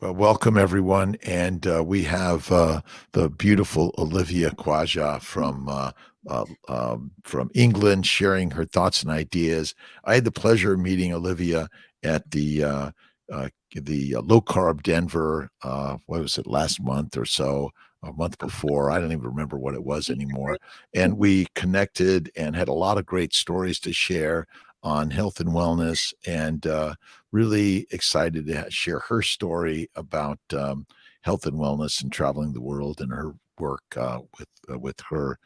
Well, welcome everyone, and we have the beautiful Olivia Khwaja from England sharing her thoughts and ideas. I had the pleasure of meeting Olivia at the low carb Denver. What was it, last month or so? A month before, I don't even remember what it was anymore. And we connected and had a lot of great stories to share on health and wellness, and really excited to share her story about health and wellness and traveling the world and her work with her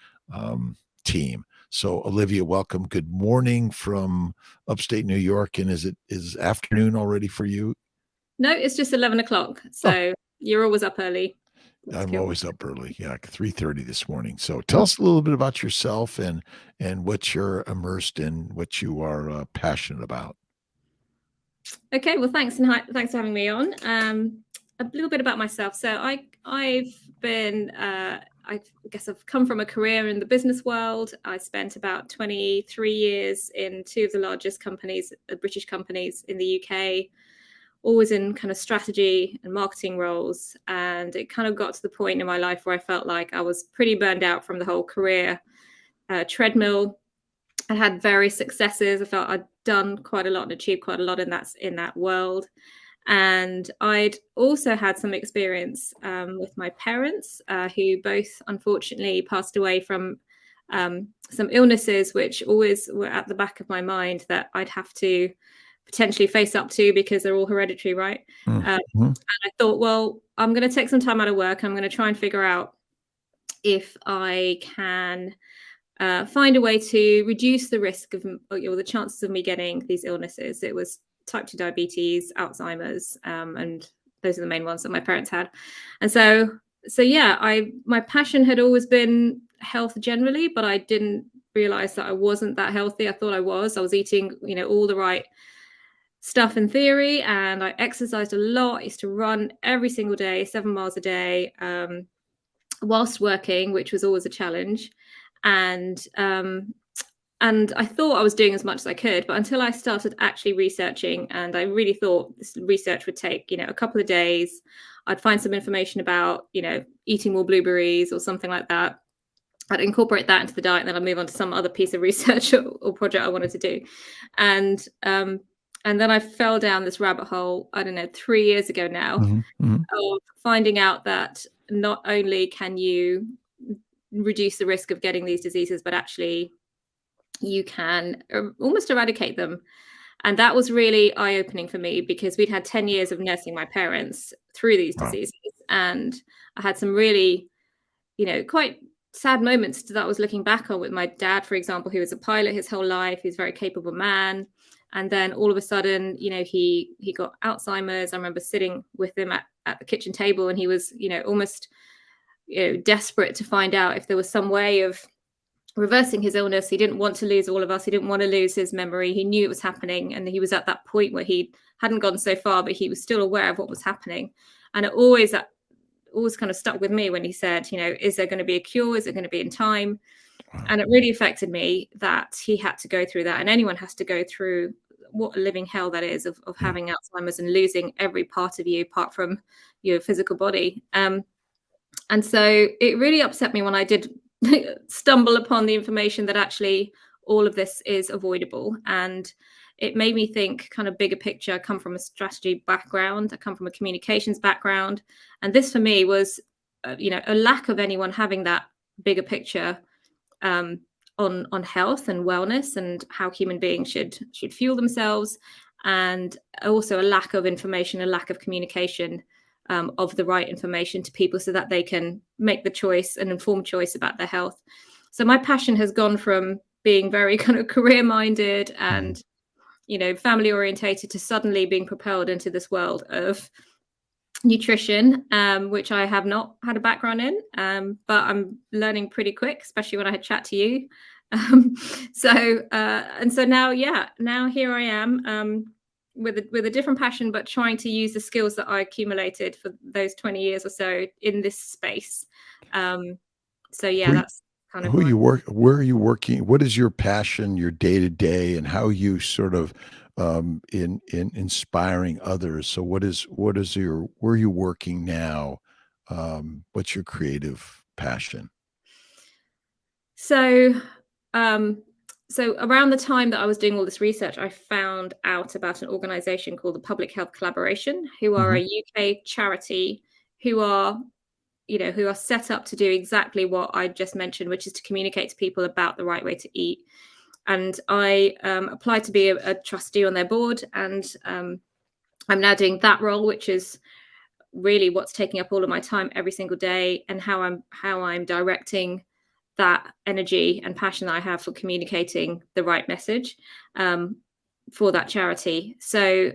team. So, Olivia, welcome. Good morning from upstate New York. And is afternoon already for you? No, it's just 11 o'clock. Oh, So you're always up early. That's I'm cool. always up early. Yeah, 3:30 this morning. So, tell us a little bit about yourself and what you're immersed in, what you are passionate about. Okay, well, thanks for having me on. A little bit about myself. So I've been I guess I've come from a career in the business world. I spent about 23 years in two of the largest companies, British companies in the UK, always in kind of strategy and marketing roles. And it kind of got to the point in my life where I felt like I was pretty burned out from the whole career treadmill. I had various successes. I felt I'd done quite a lot and achieved quite a lot in that world. And I'd also had some experience with my parents, who both unfortunately passed away from some illnesses, which always were at the back of my mind that I'd have to potentially face up to because they're all hereditary, right? Mhm. I thought, well, I'm going to take some time out of work. I'm going to try and figure out if I can find a way to reduce the risk of or the chances of me getting these illnesses. It was type 2 diabetes, Alzheimer's, and those are the main ones that my parents had. And so yeah, my passion had always been health generally, but I didn't realize that I wasn't that healthy. I thought I was. I was eating, all the right stuff in theory, and I exercised a lot. I used to run every single day, 7 miles a day, whilst working, which was always a challenge. And and I thought I was doing as much as I could, but until I started actually researching, and I really thought this research would take, a couple of days. I'd find some information about, eating more blueberries or something like that. I'd incorporate that into the diet, and then I'd move on to some other piece of research or project I wanted to do. And and then I fell down this rabbit hole, I don't know, 3 years ago now, Mhm. Mhm. of finding out that not only can you reduce the risk of getting these diseases, but actually you can almost eradicate them. And that was really eye-opening for me because we'd had 10 years of nursing my parents through these Wow. diseases. And I had some really, quite sad moments that I was looking back on with my dad, for example, who was a pilot his whole life. He's a very capable man. And then all of a sudden, he got Alzheimer's. I remember sitting with him at the kitchen table, and he was, almost, desperate to find out if there was some way of reversing his illness. He didn't want to lose all of us. He didn't want to lose his memory. He knew it was happening. And he was at that point where he hadn't gone so far, but he was still aware of what was happening. And it always kind of stuck with me when he said, is there going to be a cure? Is it going to be in time? Wow. And it really affected me that he had to go through that. And anyone has to go through what a living hell that is of Mm. having Alzheimer's and losing every part of you apart from your physical body. And so it really upset me when I did stumble upon the information that actually all of this is avoidable. And it made me think kind of bigger picture. I come from a strategy background. I come from a communications background. And this for me was, a lack of anyone having that bigger picture on health and wellness and how human beings should fuel themselves. And also a lack of information, a lack of communication of the right information to people so that they can make the choice, an informed choice about their health. So my passion has gone from being very kind of career minded Mhm. and, family orientated to suddenly being propelled into this world of nutrition, which I have not had a background in, but I'm learning pretty quick, especially when I had chat to you. Um, so now, yeah, now here I am, with a different passion, but trying to use the skills that I accumulated for those 20 years or so in this space. So yeah, Who that's kind of who my. you work Where are you working? What is your passion, your day to day, and how you sort of in inspiring others. So what is where are you working now? What's your creative passion? So, um, so around the time that I was doing all this research, I found out about an organization called the Public Health Collaboration, who are Hmm. a UK charity who are, who are set up to do exactly what I just mentioned, which is to communicate to people about the right way to eat. And I applied to be a trustee on their board, and I'm now doing that role, which is really what's taking up all of my time every single day, and how I'm directing that energy and passion that I have for communicating the right message um, for that charity. So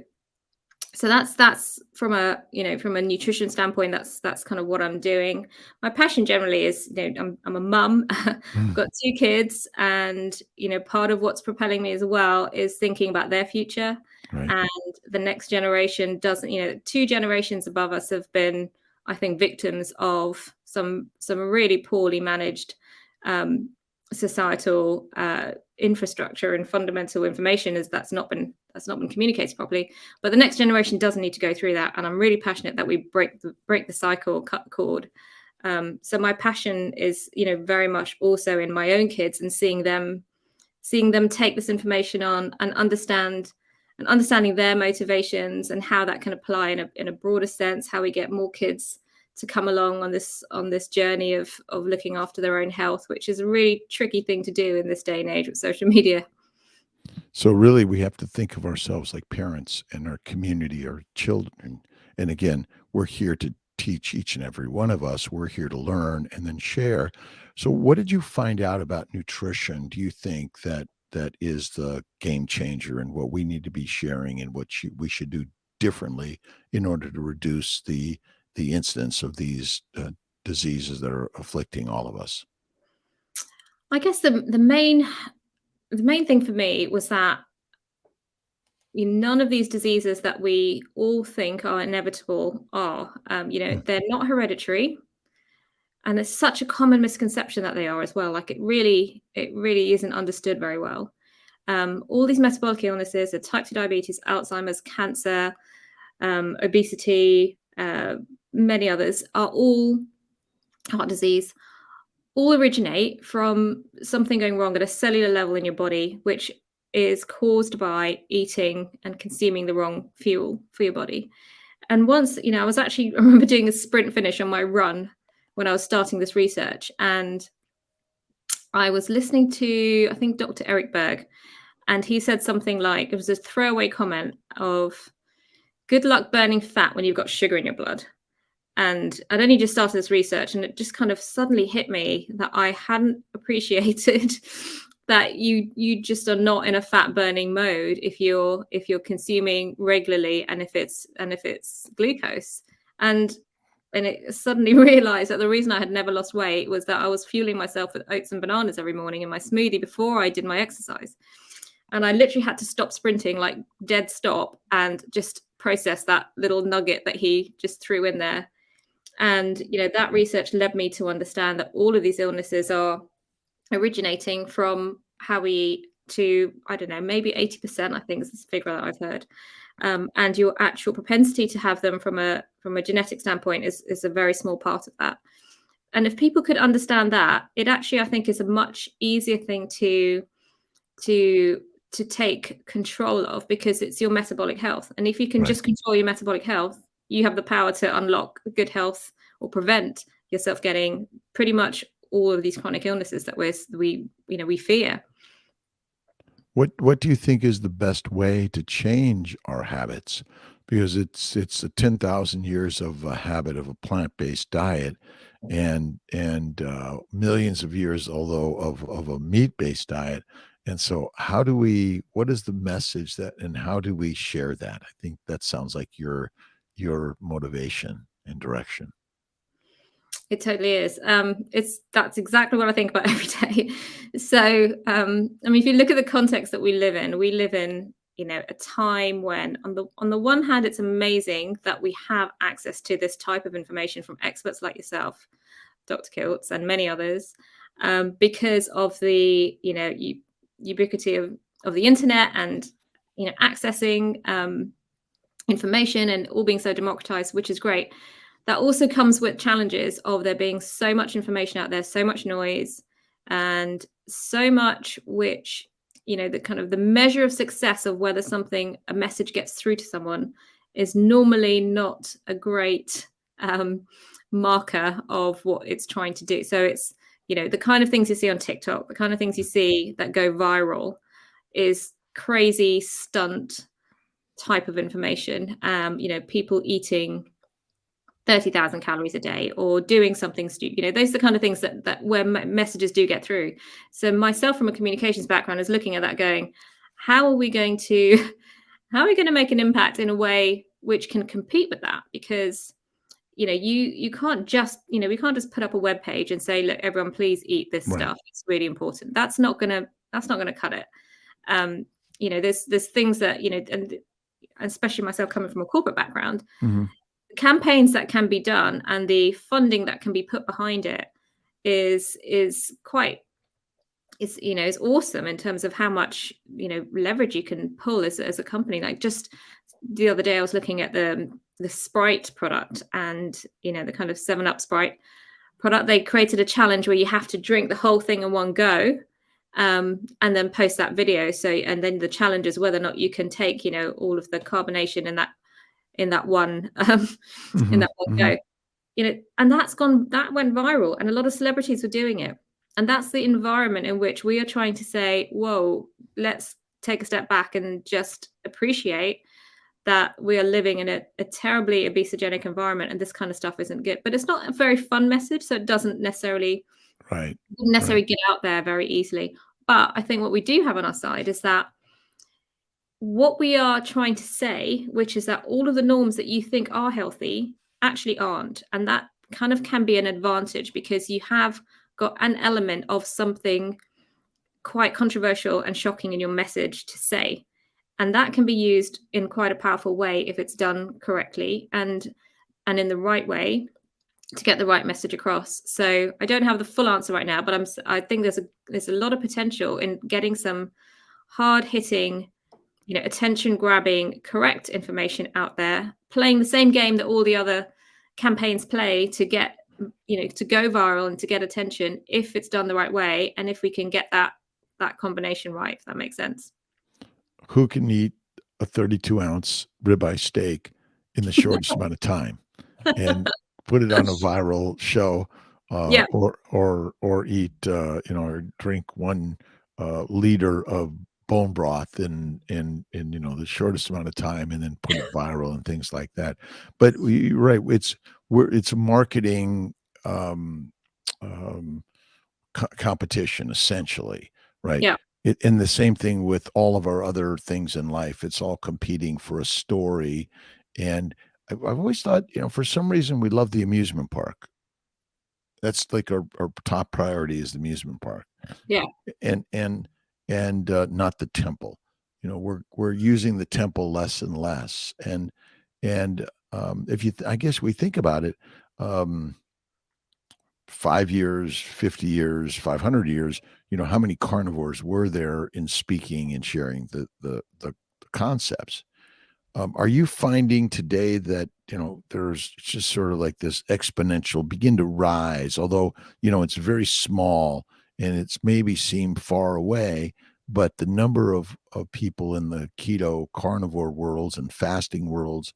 that's from a nutrition standpoint. That's kind of what I'm doing. My passion generally is, I'm a mum. I've Mm. got 2 kids, and part of what's propelling me as well is thinking about their future. Right. And the next generation doesn't, 2 generations above us have been, I think, victims of some really poorly managed um, societal infrastructure and fundamental information, as that's not been communicated properly. But the next generation doesn't need to go through that, and I'm really passionate that we break the cycle, cut the cord. So my passion is, very much also in my own kids, and seeing them take this information on and understanding their motivations and how that can apply in a broader sense, how we get more kids to come along on this journey of looking after their own health, which is a really tricky thing to do in this day and age with social media. So really, we have to think of ourselves like parents and our community, our children. And again, we're here to teach each and every one of us. We're here to learn and then share. So, what did you find out about nutrition? Do you think that is the game changer and what we need to be sharing and what we should do differently in order to reduce the incidence of these diseases that are afflicting all of us? I guess the main thing for me was that none of these diseases that we all think are inevitable are. Mm. They're not hereditary, and there's such a common misconception that they are as well. Like it really isn't understood very well. All these metabolic illnesses, the type 2 diabetes, Alzheimer's, cancer, obesity, many others, are all heart disease, all originate from something going wrong at a cellular level in your body, which is caused by eating and consuming the wrong fuel for your body. And once, I was actually, I remember doing a sprint finish on my run when I was starting this research. And I was listening to, I think, Dr. Eric Berg, and he said something like, it was a throwaway comment of, good luck burning fat when you've got sugar in your blood. And I'd only just started this research, and it just kind of suddenly hit me that I hadn't appreciated that you just are not in a fat burning mode if you're consuming regularly, and if it's glucose. And it suddenly realized that the reason I had never lost weight was that I was fueling myself with oats and bananas every morning in my smoothie before I did my exercise. And I literally had to stop sprinting, like dead stop, and just process that little nugget that he just threw in there. And that research led me to understand that all of these illnesses are originating from how we eat, to, I don't know, maybe 80%, I think is the figure that I've heard. And your actual propensity to have them from a genetic standpoint is a very small part of that. And if people could understand that, it actually, I think, is a much easier thing to take control of, because it's your metabolic health. And if you can Right. just control your metabolic health, you have the power to unlock good health, or prevent yourself getting pretty much all of these chronic illnesses that we fear. What do you think is the best way to change our habits? Because it's a 10,000 years of a habit of a plant-based diet and millions of years, although of a meat-based diet. And so what is the message that and how do we share that? I think that sounds like your motivation and direction. It totally is. That's exactly what I think about every day. So, I mean, if you look at the context that we live in, a time when, on the one hand, it's amazing that we have access to this type of information from experts like yourself, Dr. Kiltz, and many others, because of the ubiquity of the internet, and accessing information and all being so democratized, which is great. That also comes with challenges of there being so much information out there, so much noise, and so much which, the kind of the measure of success of whether a message gets through to someone is normally not a great marker of what it's trying to do. So it's, the kind of things you see on TikTok, the kind of things you see that go viral is crazy stunt type of information. People eating 30,000 calories a day or doing something stupid. Those are the kind of things that where messages do get through. So myself, from a communications background, is looking at that going, how are we going to make an impact in a way which can compete with that? Because you can't just, we can't just put up a web page and say, look, everyone, please eat this stuff. It's really important. That's not gonna cut it. There's things that, and especially myself coming from a corporate background, campaigns that can be done and the funding that can be put behind it is awesome in terms of how much leverage you can pull as a company. Like, just the other day I was looking at the Sprite product, and the kind of 7-Up Sprite product. They created a challenge where you have to drink the whole thing in one go, and then post that video. So, and then the challenge is whether or not you can take all of the carbonation in that one go, and that went viral, and a lot of celebrities were doing it. And that's the environment in which we are trying to say, whoa, let's take a step back and just appreciate that we are living in a terribly obesogenic environment, and this kind of stuff isn't good. But it's not a very fun message, so it doesn't necessarily get out there very easily. But I think what we do have on our side is that what we are trying to say, which is that all of the norms that you think are healthy actually aren't. And that kind of can be an advantage, because you have got an element of something quite controversial and shocking in your message to say. And that can be used in quite a powerful way if it's done correctly and in the right way to get the right message across. So I don't have the full answer right now, but I think there's a lot of potential in getting some hard-hitting, attention-grabbing, correct information out there, playing the same game that all the other campaigns play to get, to go viral and to get attention, if it's done the right way, and if we can get that combination right, if that makes sense. Who can eat a 32-ounce ribeye steak in the shortest amount of time and put it on a viral show, or eat, or drink 1 liter of bone broth in the shortest amount of time, and then put it viral and things like that. But you're right, it's a marketing competition, essentially, right? Yeah. And the same thing with all of our other things in life. It's all competing for a story. And I've always thought, for some reason, we love the amusement park. That's like our top priority is the amusement park. Yeah. And not the temple. We're using the temple less and less. And if I guess we think about it, 5 years, 50 years, 500 years, how many carnivores were there in speaking and sharing the concepts? Are you finding today that, there's just sort of like this exponential begin to rise, although, it's very small and it's maybe seem far away, but the number of people in the keto carnivore worlds and fasting worlds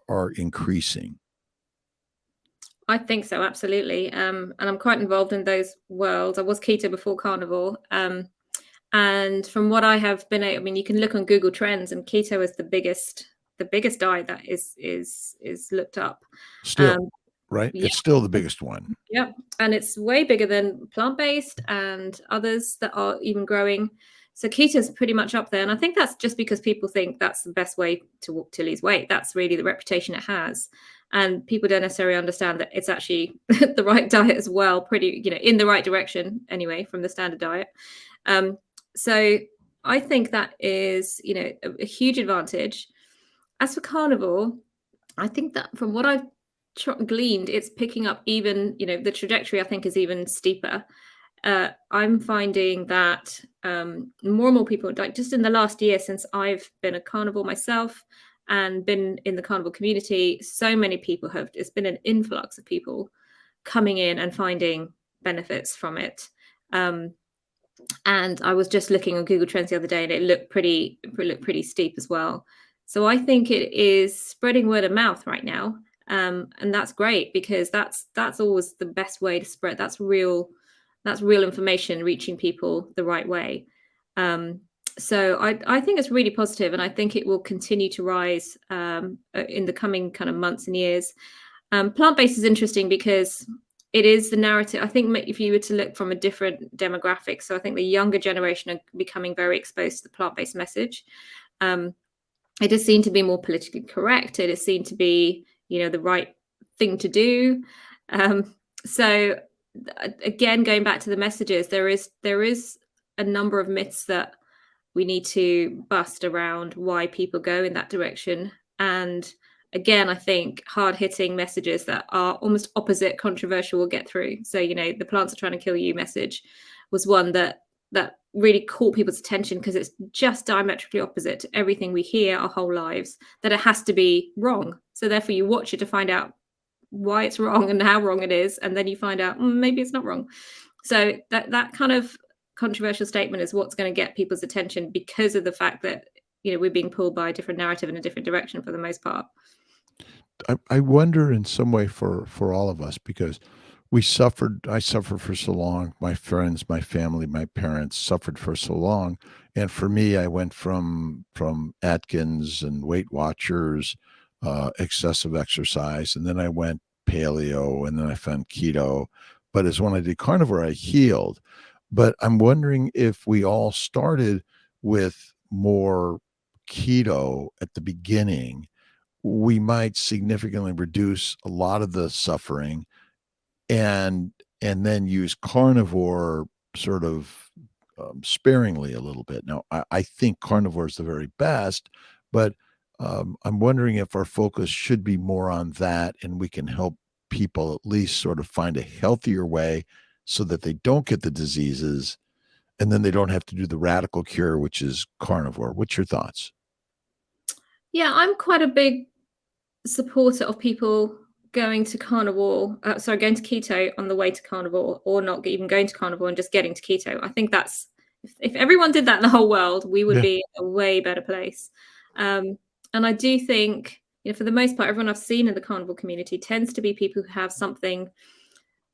are increasing? I think so, absolutely. And I'm quite involved in those worlds. I was keto before carnivore. And from what I have been, you can look on Google Trends, and keto is the biggest diet that is looked up. Still, right? Yeah. It's still the biggest one. Yeah. And it's way bigger than plant-based and others that are even growing. So keto is pretty much up there. And I think that's just because people think that's the best way to lose weight. That's really the reputation it has. And people don't necessarily understand that it's actually the right diet as well, pretty, in the right direction anyway, from the standard diet. So I think that is, a huge advantage. As for carnivore, I think that from what I've gleaned, it's picking up even, the trajectory I think is even steeper. I'm finding that more and more people, like just in the last year since I've been a carnivore myself and been in the carnivore community, so many people have, it's been an influx of people coming in and finding benefits from it. And I was just looking on Google Trends the other day, and it looked pretty steep as well. So I think it is spreading word of mouth right now, and that's great, because that's always the best way to spread. That's real information reaching people the right way. So I think it's really positive, and I think it will continue to rise in the coming kind of months and years. Plant-based is interesting because it is the narrative. I think if you were to look from a different demographic, so I think the younger generation are becoming very exposed to the plant-based message. It is seen to be more politically correct. It is seen to be, the right thing to do. So again, going back to the messages, there is a number of myths that we need to bust around why people go in that direction. And again, I think hard-hitting messages that are almost opposite controversial will get through. So, the plants are trying to kill you message was one that really caught people's attention, because it's just diametrically opposite to everything we hear our whole lives, that it has to be wrong. So therefore you watch it to find out why it's wrong and how wrong it is, and then you find out maybe it's not wrong. So that kind of controversial statement is what's going to get people's attention, because of the fact that we're being pulled by a different narrative in a different direction for the most part. I wonder in some way for all of us, because I suffered for so long. My friends, my family, my parents suffered for so long. And for me, I went from Atkins and Weight Watchers, excessive exercise, and then I went paleo, and then I found keto. But as when I did carnivore, I healed. But I'm wondering if we all started with more keto at the beginning, we might significantly reduce a lot of the suffering, and then use carnivore sort of sparingly a little bit. Now, I think carnivore is the very best, but I'm wondering if our focus should be more on that, and we can help people at least sort of find a healthier way so that they don't get the diseases, and then they don't have to do the radical cure, which is carnivore. What's your thoughts? Yeah, I'm quite a big supporter of people going to keto on the way to carnivore, or not even going to carnivore and just getting to keto. I think that's, if everyone did that in the whole world, we would be in a way better place. And I do think, for the most part, everyone I've seen in the carnivore community tends to be people who have something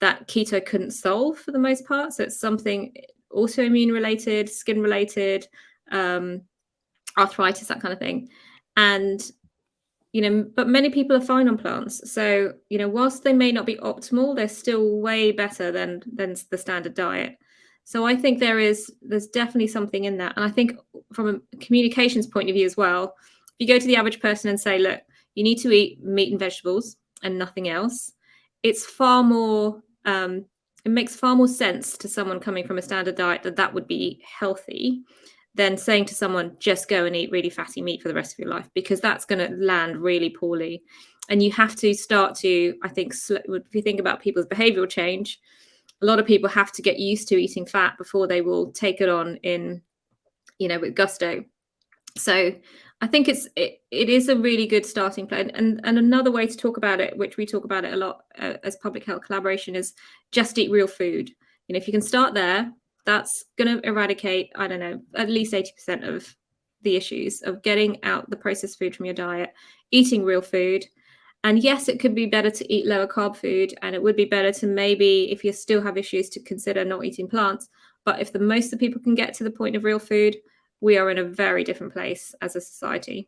that keto couldn't solve for the most part. So it's something autoimmune related, skin related, arthritis, that kind of thing. And but many people are fine on plants. So, whilst they may not be optimal, they're still way better than the standard diet. So I think there's definitely something in that. And I think from a communications point of view as well, if you go to the average person and say, look, you need to eat meat and vegetables and nothing else, it's far more, it makes far more sense to someone coming from a standard diet that would be healthy, than saying to someone, just go and eat really fatty meat for the rest of your life, because that's going to land really poorly. And you have to start to, I think, if you think about people's behavioral change, a lot of people have to get used to eating fat before they will take it on with gusto. So I think it is a really good starting point. And another way to talk about it, which we talk about it a lot as public health collaboration, is just eat real food. If you can start there, that's going to eradicate, I don't know, at least 80% of the issues of getting out the processed food from your diet, eating real food. And yes, it could be better to eat lower carb food, and it would be better to maybe, if you still have issues, to consider not eating plants. But if the most of the people can get to the point of real food, we are in a very different place as a society.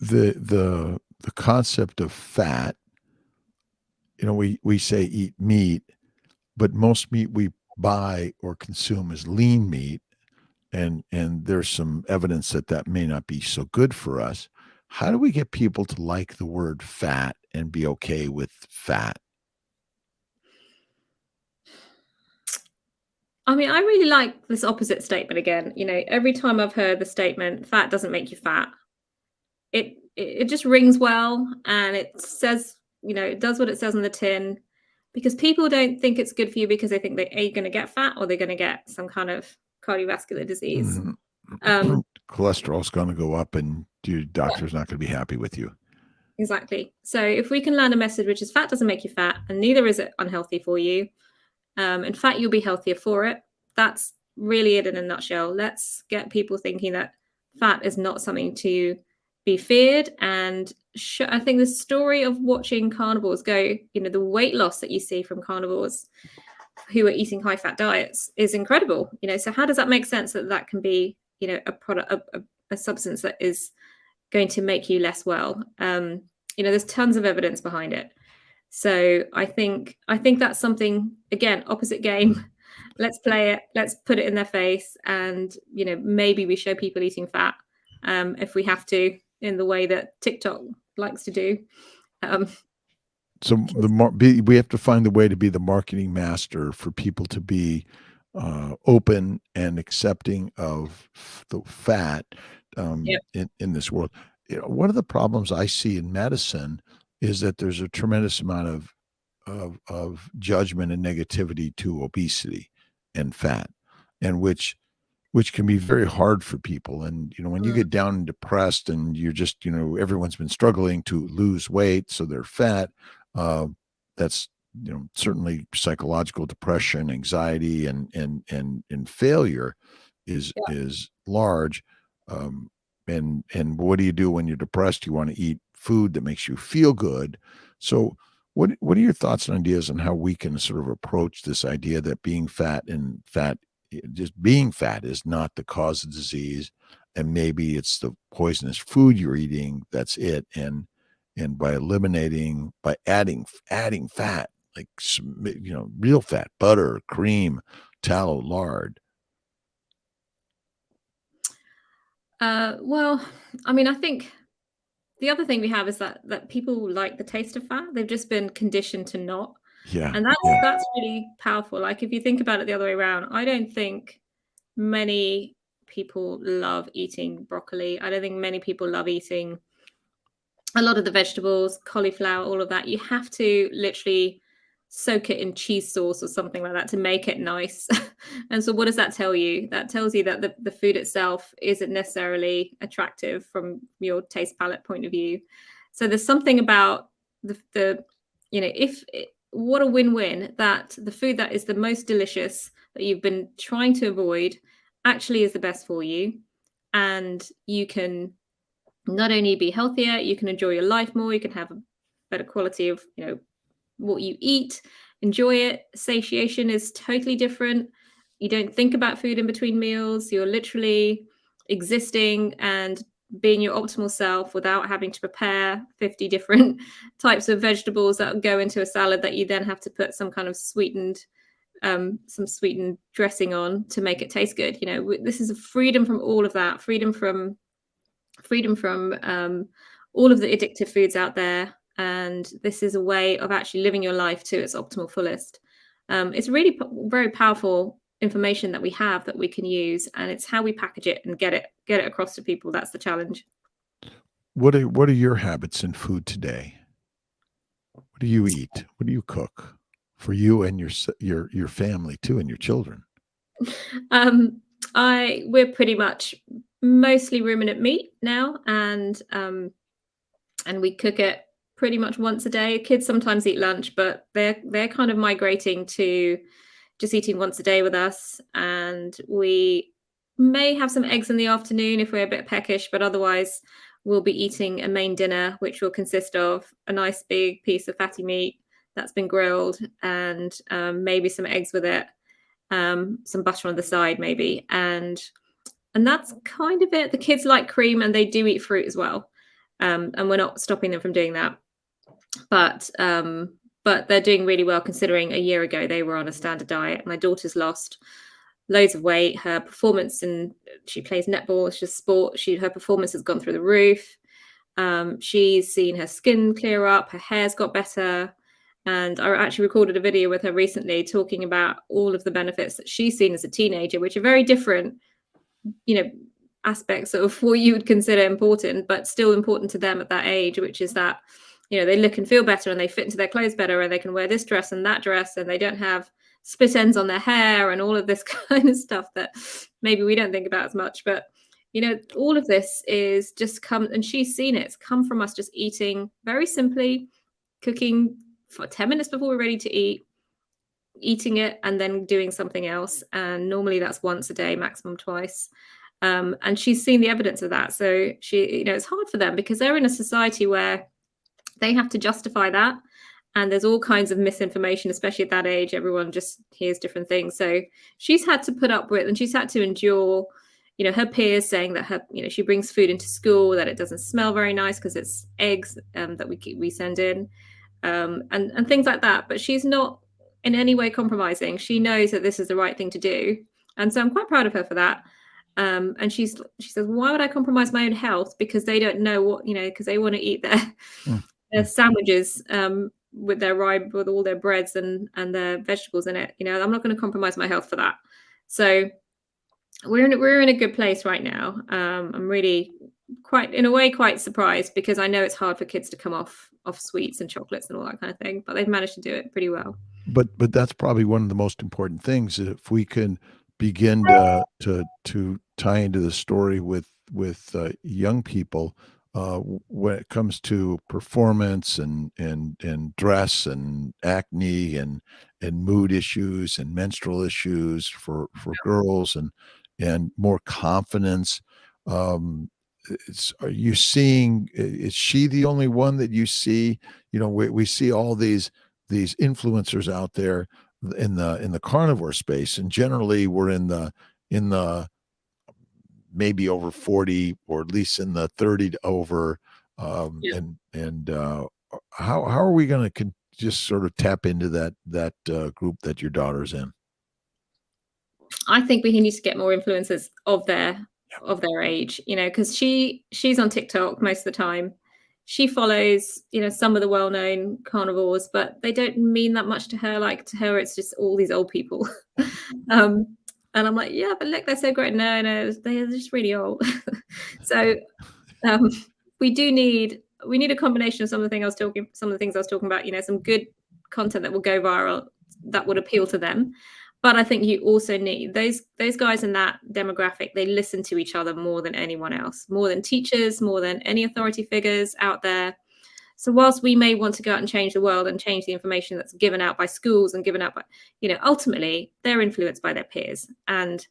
The concept of fat, we say eat meat, but most meat we buy or consume is lean meat, and there's some evidence that may not be so good for us. How do we get people to like the word fat and be okay with fat? I mean, I really like this opposite statement again. Every time I've heard the statement, fat doesn't make you fat, it just rings well, and it says, it does what it says on the tin. because people don't think it's good for you because they think they're going to get fat or they're going to get some kind of cardiovascular disease. Cholesterol's going to go up and your doctor's not going to be happy with you. Exactly. So if we can learn a message which is fat doesn't make you fat and neither is it unhealthy for you, in fact, you'll be healthier for it. That's really it in a nutshell. Let's get people thinking that fat is not something to be feared. And I think the story of watching carnivores go, the weight loss that you see from carnivores who are eating high fat diets is incredible. So how does that make sense that can be, a product, a substance that is going to make you less well? There's tons of evidence behind it. So I think that's something, again, opposite game. Let's play it. Let's put it in their face. And, maybe we show people eating fat if we have to, in the way that TikTok likes to do. So we have to find the way to be the marketing master for people to be open and accepting of the fat in this world. One of the problems I see in medicine is that there's a tremendous amount of judgment and negativity to obesity and fat, and which can be very hard for people. And when you get down and depressed and you're just everyone's been struggling to lose weight, so they're fat. That's certainly psychological depression, anxiety, and failure is large. And what do you do when you're depressed? You want to eat food that makes you feel good. So what are your thoughts and ideas on how we can sort of approach this idea that just being fat is not the cause of disease, and maybe it's the poisonous food you're eating that's it, and by adding fat, like real fat, butter, cream, tallow, lard. Well, I think the other thing we have is that people like the taste of fat. They've just been conditioned to not. Yeah. And that's really powerful. Like if you think about it the other way around, I don't think many people love eating broccoli. I don't think many people love eating a lot of the vegetables, cauliflower, all of that. You have to literally soak it in cheese sauce or something like that to make it nice. And so what does that tell you? That tells you that the food itself isn't necessarily attractive from your taste palette point of view. So there's something about what a win-win that the food that is the most delicious that you've been trying to avoid actually is the best for you. And you can not only be healthier, you can enjoy your life more, you can have a better quality of, what you eat, enjoy it. Satiation is totally different. You don't think about food in between meals. You're literally existing and being your optimal self without having to prepare 50 different types of vegetables that go into a salad that you then have to put some kind of sweetened dressing on to make it taste good. This is a freedom from all of that, freedom from all of the addictive foods out there. And this is a way of actually living your life to its optimal fullest. It's really very powerful information that we have that we can use, and it's how we package it and get it across to people. That's the challenge. What are your habits in food today? What do you eat? What do you cook for you and your family too, and your children? We're pretty much mostly ruminant meat now, and we cook it pretty much once a day. Kids sometimes eat lunch, but they're kind of migrating to just eating once a day with us. And we may have some eggs in the afternoon if we're a bit peckish, but otherwise we'll be eating a main dinner, which will consist of a nice big piece of fatty meat that's been grilled and maybe some eggs with it, some butter on the side maybe. And that's kind of it. The kids like cream and they do eat fruit as well. And we're not stopping them from doing that. But they're doing really well considering a year ago they were on a standard diet. My daughter's lost loads of weight. Her performance, and she plays netball, it's just sport. Her performance has gone through the roof. She's seen her skin clear up, her hair's got better. And I actually recorded a video with her recently talking about all of the benefits that she's seen as a teenager, which are very different, aspects of what you would consider important, but still important to them at that age, which is that they look and feel better, and they fit into their clothes better, and they can wear this dress and that dress, and they don't have split ends on their hair and all of this kind of stuff that maybe we don't think about as much. But all of this is just and she's seen it. It's come from us just eating very simply, cooking for 10 minutes before we're ready to eat, eating it, and then doing something else. And normally that's once a day, maximum twice. And she's seen the evidence of that. So it's hard for them because they're in a society where they have to justify that. And there's all kinds of misinformation, especially at that age. Everyone just hears different things. So she's had to put up with, and she's had to endure, her peers saying that she brings food into school, that it doesn't smell very nice because it's eggs that we send in, and things like that. But she's not in any way compromising. She knows that this is the right thing to do. And so I'm quite proud of her for that. And she says, why would I compromise my own health? Because they don't know what, because they want to eat their sandwiches with their rye, with all their breads and their vegetables in it. I'm not going to compromise my health for that. So we're in a good place right now. I'm really quite surprised, because I know it's hard for kids to come off sweets and chocolates and all that kind of thing, but they've managed to do it pretty well. But that's probably one of the most important things. If we can begin to tie into the story with young people, when it comes to performance and dress and acne and mood issues and menstrual issues for girls, and more confidence. Are you seeing? Is she the only one that you see? We see all these influencers out there in the carnivore space, and generally we're in the maybe over 40, or at least in the 30 to over. Yeah. And how are we going to just sort of tap into that group that your daughter's in? I think we need to get more influencers of their age, because she's on TikTok most of the time. She follows, some of the well-known carnivores, but they don't mean that much to her. Like, to her, it's just all these old people. And I'm like, yeah, but look, they're so great. No, they're just really old. So we need a combination of some of the things I was talking about, some good content that will go viral, that would appeal to them. But I think you also need those guys in that demographic. They listen to each other more than anyone else, more than teachers, more than any authority figures out there. So whilst we may want to go out and change the world and change the information that's given out by schools and given out by, ultimately they're influenced by their peers. And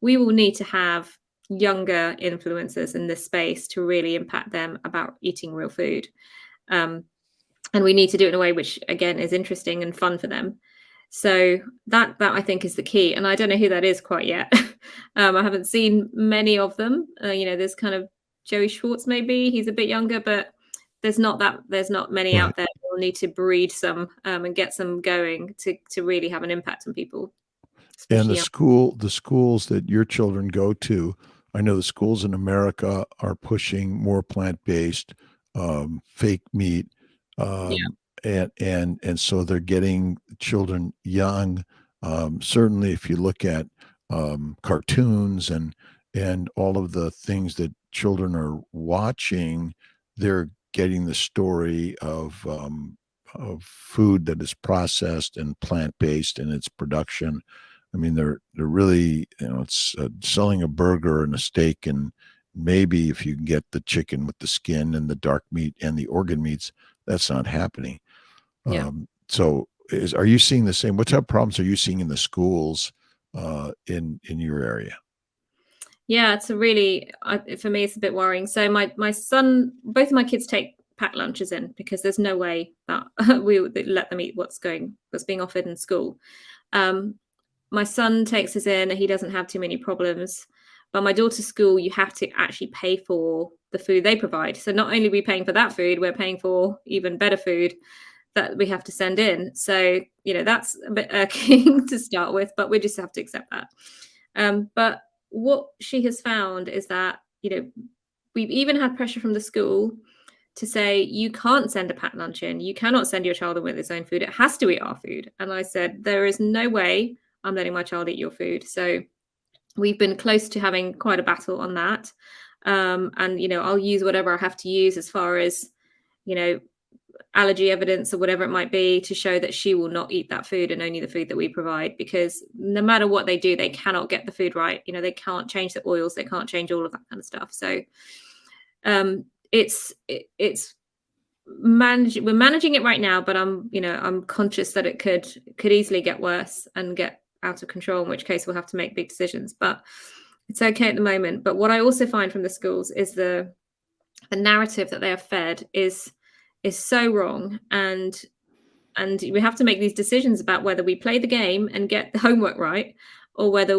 we will need to have younger influencers in this space to really impact them about eating real food. And we need to do it in a way which, again, is interesting and fun for them. So that I think is the key. And I don't know who that is quite yet. I haven't seen many of them. There's kind of Joey Schwartz, maybe. He's a bit younger, but there's not many out there. We'll need to breed some and get some going to really have an impact on people. And the schools that your children go to, I know the schools in America are pushing more plant-based, fake meat, and so they're getting children young. Certainly, if you look at cartoons and all of the things that children are watching, they're getting the story of food that is processed and plant-based in its production. I mean, they're really, it's selling a burger and a steak, and maybe if you can get the chicken with the skin and the dark meat and the organ meats, that's not happening. Yeah. So are you seeing the same? What type of problems are you seeing in the schools in your area? Yeah, it's for me, it's a bit worrying. So my son, both of my kids take packed lunches in, because there's no way that we would let them eat what's being offered in school. My son takes his in, and he doesn't have too many problems. But my daughter's school, you have to actually pay for the food they provide. So not only are we paying for that food, we're paying for even better food that we have to send in. So, that's a bit irking to start with, but we just have to accept that. But what she has found is that, we've even had pressure from the school to say, you can't send a packed lunch in. You cannot send your child in with its own food. It has to eat our food. And I said, there is no way I'm letting my child eat your food. So we've been close to having quite a battle on that. And, I'll use whatever I have to use as far as, allergy evidence or whatever it might be to show that she will not eat that food and only the food that we provide, because no matter what they do, they cannot get the food right. They can't change the oils, they can't change all of that kind of stuff. So it's we're managing it right now, but I'm conscious that it could easily get worse and get out of control, in which case we'll have to make big decisions. But it's okay at the moment. But what I also find from the schools is the narrative that they are fed is so wrong, and we have to make these decisions about whether we play the game and get the homework right, or whether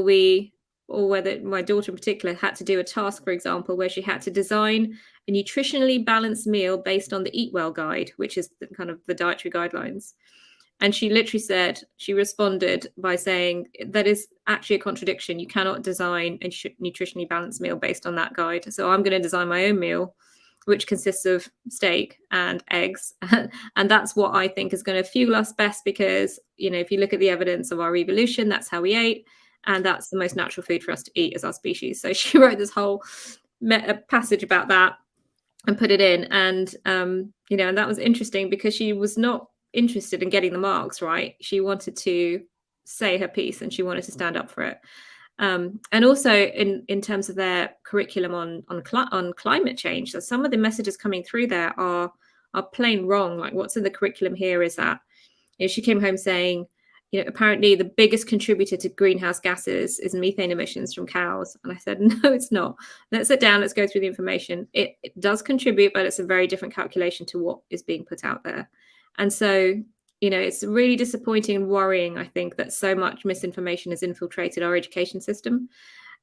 my daughter in particular had to do a task, for example, where she had to design a nutritionally balanced meal based on the Eat Well guide, which is kind of the dietary guidelines. And she literally responded by saying, that is actually a contradiction. You cannot design a nutritionally balanced meal based on that guide. So I'm going to design my own meal, which consists of steak and eggs. And that's what I think is going to fuel us best, because, if you look at the evidence of our evolution, that's how we ate. And that's the most natural food for us to eat as our species. So she wrote this whole passage about that and put it in. And, and that was interesting because she was not interested in getting the marks right. She wanted to say her piece and she wanted to stand up for it. And also in terms of their curriculum on climate change, so some of the messages coming through there are plain wrong. Like, what's in the curriculum here is that she came home saying, apparently the biggest contributor to greenhouse gases is methane emissions from cows. And I said, no, it's not. Let's sit down. Let's go through the information. It does contribute, but it's a very different calculation to what is being put out there. And so, it's really disappointing and worrying, I think, that so much misinformation has infiltrated our education system.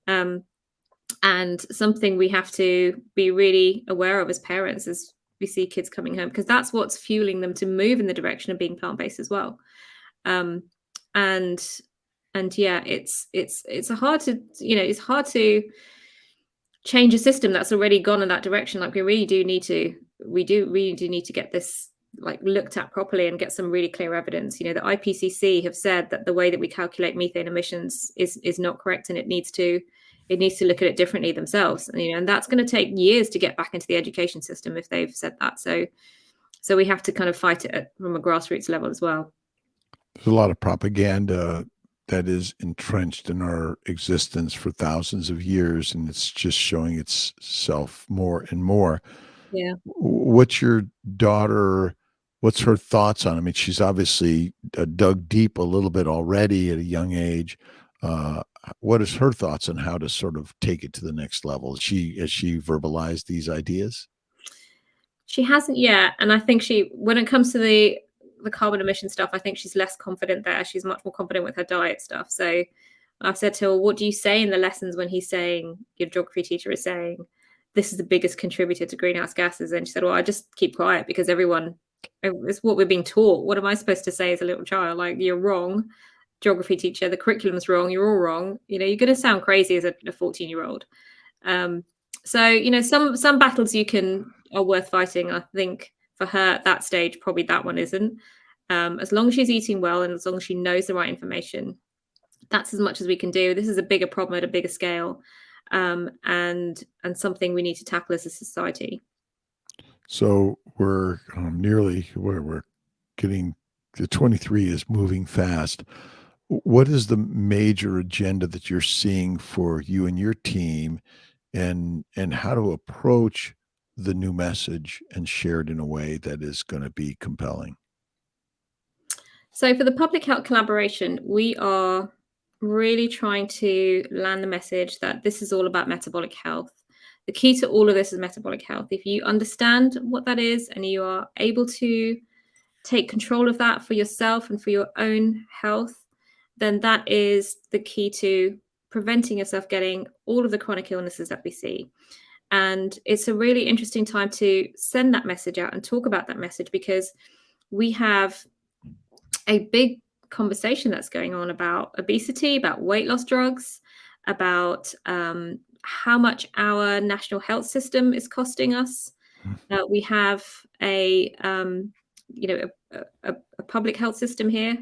And something we have to be really aware of as parents as we see kids coming home, because that's what's fueling them to move in the direction of being plant-based as well. And yeah, it's hard to change a system that's already gone in that direction. Like, we really do need to get this looked at properly and get some really clear evidence. The IPCC have said that the way that we calculate methane emissions is not correct, and it needs to look at it differently themselves. And that's going to take years to get back into the education system if they've said that. So we have to kind of fight it from a grassroots level as well. There's a lot of propaganda that is entrenched in our existence for thousands of years, and it's just showing itself more and more. Yeah. What's her thoughts on it? I mean, she's obviously dug deep a little bit already at a young age. What is her thoughts on how to sort of take it to the next level? Has she verbalized these ideas? She hasn't yet. And I think when it comes to the carbon emission stuff, I think she's less confident there. She's much more confident with her diet stuff. So I've said to her, what do you say in the lessons when he's saying, your geography teacher is saying, this is the biggest contributor to greenhouse gases? And she said, well, I just keep quiet because it's what we're being taught. What am I supposed to say as a little child? Like, you're wrong, geography teacher, the curriculum's wrong, you're all wrong. You're going to sound crazy as a 14-year-old. So, some battles are worth fighting. I think for her at that stage, probably that one isn't. As long as she's eating well and as long as she knows the right information, that's as much as we can do. This is a bigger problem at a bigger scale. And something we need to tackle as a society. So we're getting the 23 is moving fast. What is the major agenda that you're seeing for you and your team, and how to approach the new message and share it in a way that is going to be compelling? So for the public health collaboration, we are really trying to land the message that this is all about metabolic health. The key to all of this is metabolic health. If you understand what that is and you are able to take control of that for yourself and for your own health, then that is the key to preventing yourself getting all of the chronic illnesses that we see. And it's a really interesting time to send that message out and talk about that message, because we have a big conversation that's going on about obesity, about weight loss drugs, about how much our national health system is costing us. We have a public health system here,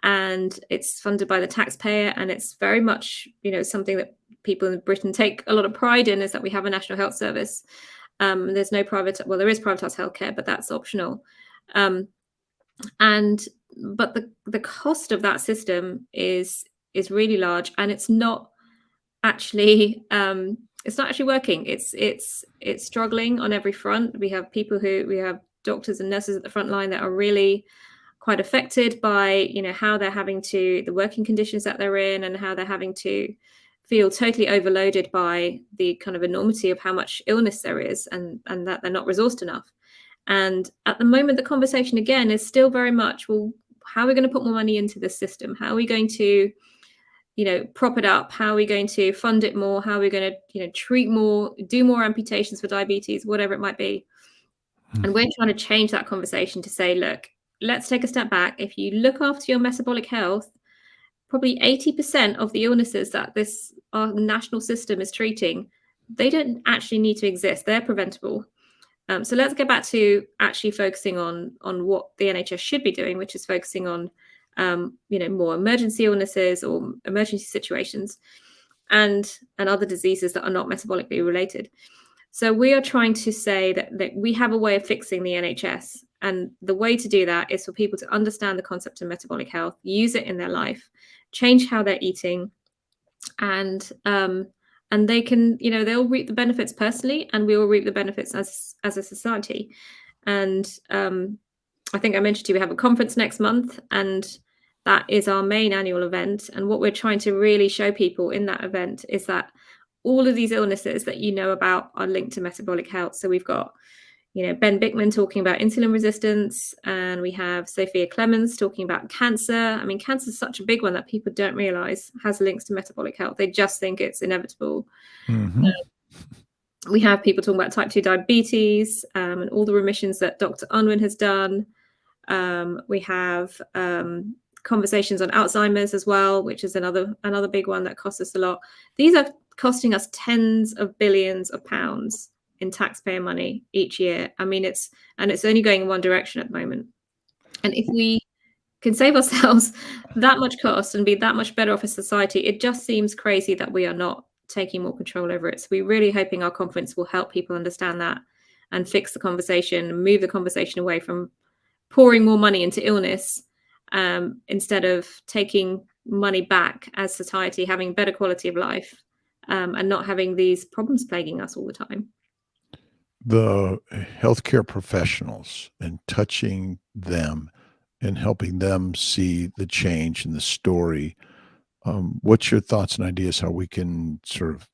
and it's funded by the taxpayer, and it's very much something that people in Britain take a lot of pride in, is that we have a national health service. There's no there is privatized healthcare, but that's optional. But the cost of that system is really large, and it's not actually working. It's struggling on every front. We have doctors and nurses at the front line that are really quite affected by how they're having to, the working conditions that they're in, and how they're having to feel totally overloaded by the kind of enormity of how much illness there is, and that they're not resourced enough. And at the moment, the conversation again is still very much, well, how are we going to put more money into this system? How are we going to prop it up? How are we going to fund it more? How are we going to treat more, do more amputations for diabetes, whatever it might be? And we're trying to change that conversation to say, look, let's take a step back. If you look after your metabolic health, probably 80% of the illnesses that our national system is treating, they don't actually need to exist. They're preventable. So let's get back to actually focusing on what the NHS should be doing, which is focusing on more emergency illnesses or emergency situations, and other diseases that are not metabolically related. So we are trying to say that we have a way of fixing the NHS, and the way to do that is for people to understand the concept of metabolic health, use it in their life, change how they're eating, and they can, they'll reap the benefits personally, and we will reap the benefits as a society. And I think I mentioned to you, we have a conference next month, and that is our main annual event. And what we're trying to really show people in that event is that all of these illnesses that about are linked to metabolic health. So we've got, Ben Bickman talking about insulin resistance, and we have Sophia Clemens talking about cancer. I mean, cancer is such a big one that people don't realize has links to metabolic health. They just think it's inevitable. We have people talking about type 2 diabetes, and all the remissions that Dr. Unwin has done. We have conversations on Alzheimer's as well, which is another big one that costs us a lot. These are costing us tens of billions of pounds in taxpayer money each year. I mean, it's only going in one direction at the moment. And if we can save ourselves that much cost and be that much better off as society, it just seems crazy that we are not taking more control over it. So we're really hoping our conference will help people understand that and fix the conversation, move the conversation away from pouring more money into illness, instead of taking money back as society, having better quality of life, and not having these problems plaguing us all the time. The healthcare professionals, and touching them and helping them see the change in the story. What's your thoughts and ideas how we can sort of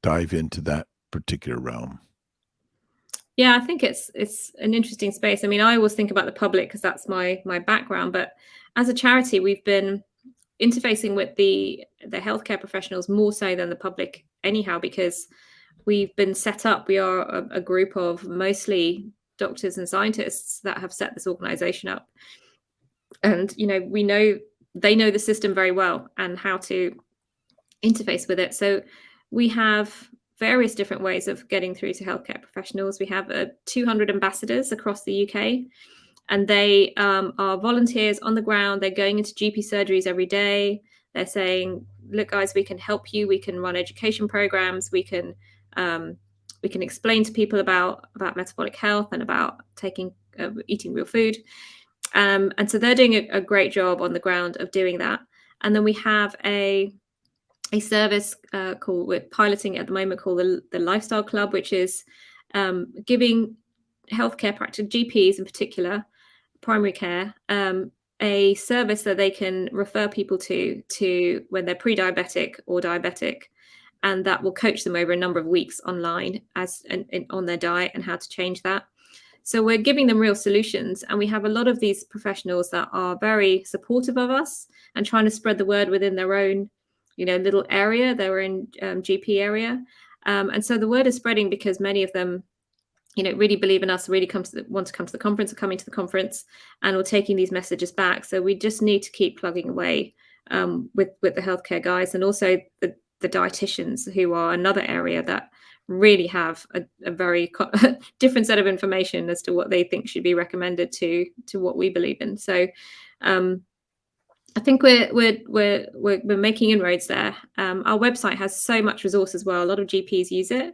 dive into that particular realm? Yeah, I think it's an interesting space. I mean, I always think about the public because that's my background, but as a charity, we've been interfacing with the healthcare professionals more so than the public anyhow, because we've been set up. We are a group of mostly doctors and scientists that have set this organization up. And, they know the system very well and how to interface with it. So we have various different ways of getting through to healthcare professionals. We have 200 ambassadors across the UK, and they are volunteers on the ground. They're going into GP surgeries every day. They're saying, look, guys, we can help you. We can run education programs. We can explain to people about metabolic health and about eating real food. And so they're doing a great job on the ground of doing that. And then we have a service we're piloting at the moment called the Lifestyle Club, which is giving healthcare practice GPs in particular, primary care, a service that they can refer people to when they're pre-diabetic or diabetic, and that will coach them over a number of weeks online on their diet and how to change that. So we're giving them real solutions, and we have a lot of these professionals that are very supportive of us and trying to spread the word within their own, little area, their own GP area. And so the word is spreading because many of them, really believe in us, really want to come to the conference, are coming to the conference, and we're taking these messages back. So we just need to keep plugging away with the healthcare guys, and also the dietitians, who are another area that really have a very different set of information as to what they think should be recommended to what we believe in. So I think we're making inroads there. Our website has so much resource as well. A lot of GPs use it.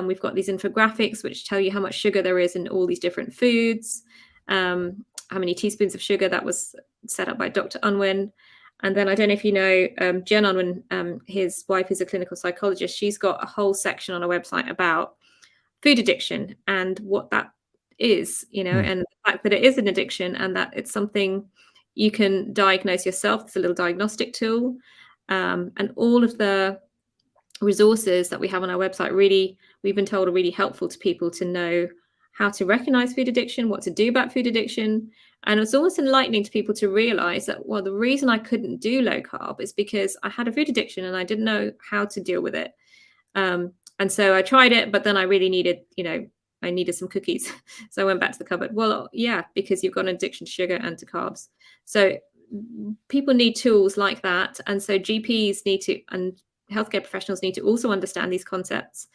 We've got these infographics which tell you how much sugar there is in all these different foods, how many teaspoons of sugar. That was set up by Dr. Unwin. And then I don't know if you know Jen Unwin, his wife is a clinical psychologist. She's got a whole section on her website about food addiction and what that is, and the fact that it is an addiction and that it's something you can diagnose yourself. It's a little diagnostic tool. And all of the resources that we have on our website really, we've been told, are really helpful to people to know how to recognize food addiction, what to do about food addiction. And it's almost enlightening to people to realize that, well, the reason I couldn't do low carb is because I had a food addiction and I didn't know how to deal with it. And so I tried it, but then I really needed, I needed some cookies. So I went back to the cupboard. Well, yeah, because you've got an addiction to sugar and to carbs. So people need tools like that. And so GPs need to, and healthcare professionals need to also understand these concepts.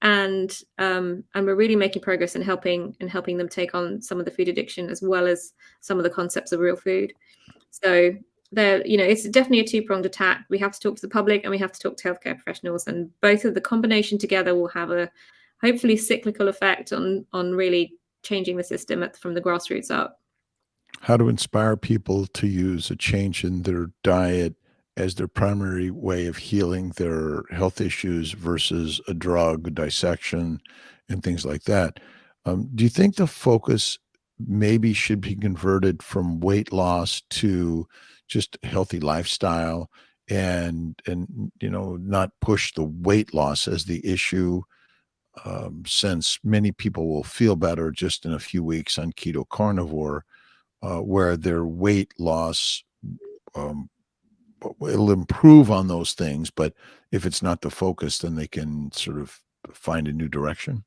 And we're really making progress in helping them take on some of the food addiction as well as some of the concepts of real food. So there, it's definitely a two-pronged attack. We have to talk to the public and we have to talk to healthcare professionals, and both of the combination together will have a hopefully cyclical effect on really changing the system from the grassroots up. How to inspire people to use a change in their diet as their primary way of healing their health issues versus a drug, dissection, and things like that. Do you think the focus maybe should be converted from weight loss to just healthy lifestyle and not push the weight loss as the issue, since many people will feel better just in a few weeks on keto carnivore, where their weight loss, um, it'll improve on those things, but if it's not the focus, then they can sort of find a new direction?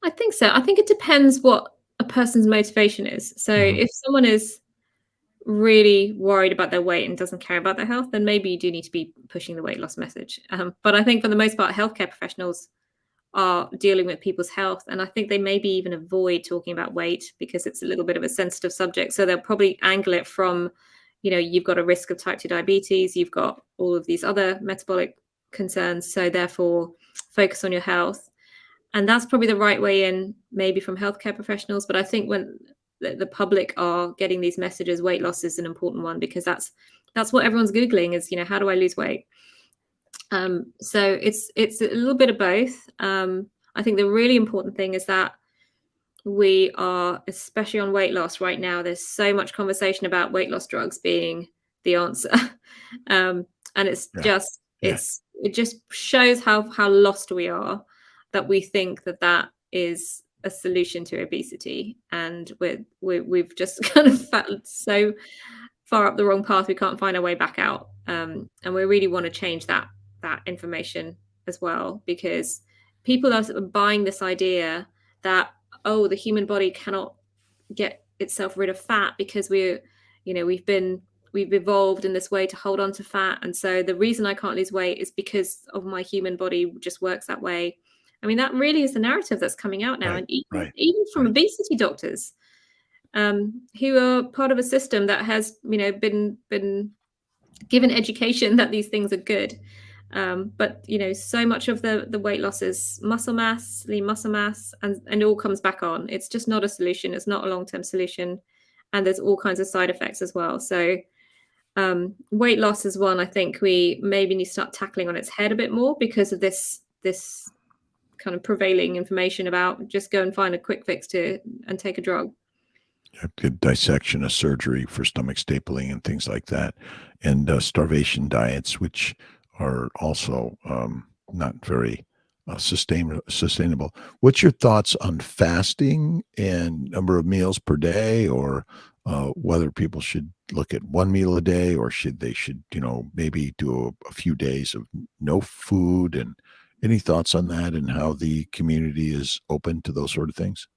I think so. I think it depends what a person's motivation is. So if someone is really worried about their weight and doesn't care about their health, then maybe you do need to be pushing the weight loss message. But I think for the most part, healthcare professionals are dealing with people's health, and I think they maybe even avoid talking about weight because it's a little bit of a sensitive subject. So they'll probably angle it from, you've got a risk of type 2 diabetes, you've got all of these other metabolic concerns, so therefore focus on your health. And that's probably the right way in, maybe from healthcare professionals. But I think when the public are getting these messages, weight loss is an important one, because that's what everyone's Googling is, how do I lose weight? So it's a little bit of both. I think the really important thing is that we are, especially on weight loss right now, there's so much conversation about weight loss drugs being the answer. And it's just, it just shows how lost we are, that we think that is a solution to obesity. And we've just kind of so far up the wrong path, we can't find our way back out. And we really want to change that information as well, because people are sort of buying this idea that, oh, the human body cannot get itself rid of fat because we've evolved in this way to hold on to fat. And so the reason I can't lose weight is because of my human body just works that way. I mean, that really is the narrative that's coming out now. And even from obesity doctors, who are part of a system that has, been given education that these things are good. But so much of the weight loss is muscle mass, lean muscle mass, and it all comes back on. It's just not a solution. It's not a long-term solution. And there's all kinds of side effects as well. So weight loss is one I think we maybe need to start tackling on its head a bit more, because of this kind of prevailing information about just go and find a quick fix and take a drug. Good dissection, a surgery for stomach stapling and things like that, and starvation diets, which are also not very sustainable. What's your thoughts on fasting and number of meals per day, or whether people should look at one meal a day, or should maybe do a few days of no food? And any thoughts on that, and how the community is open to those sort of things?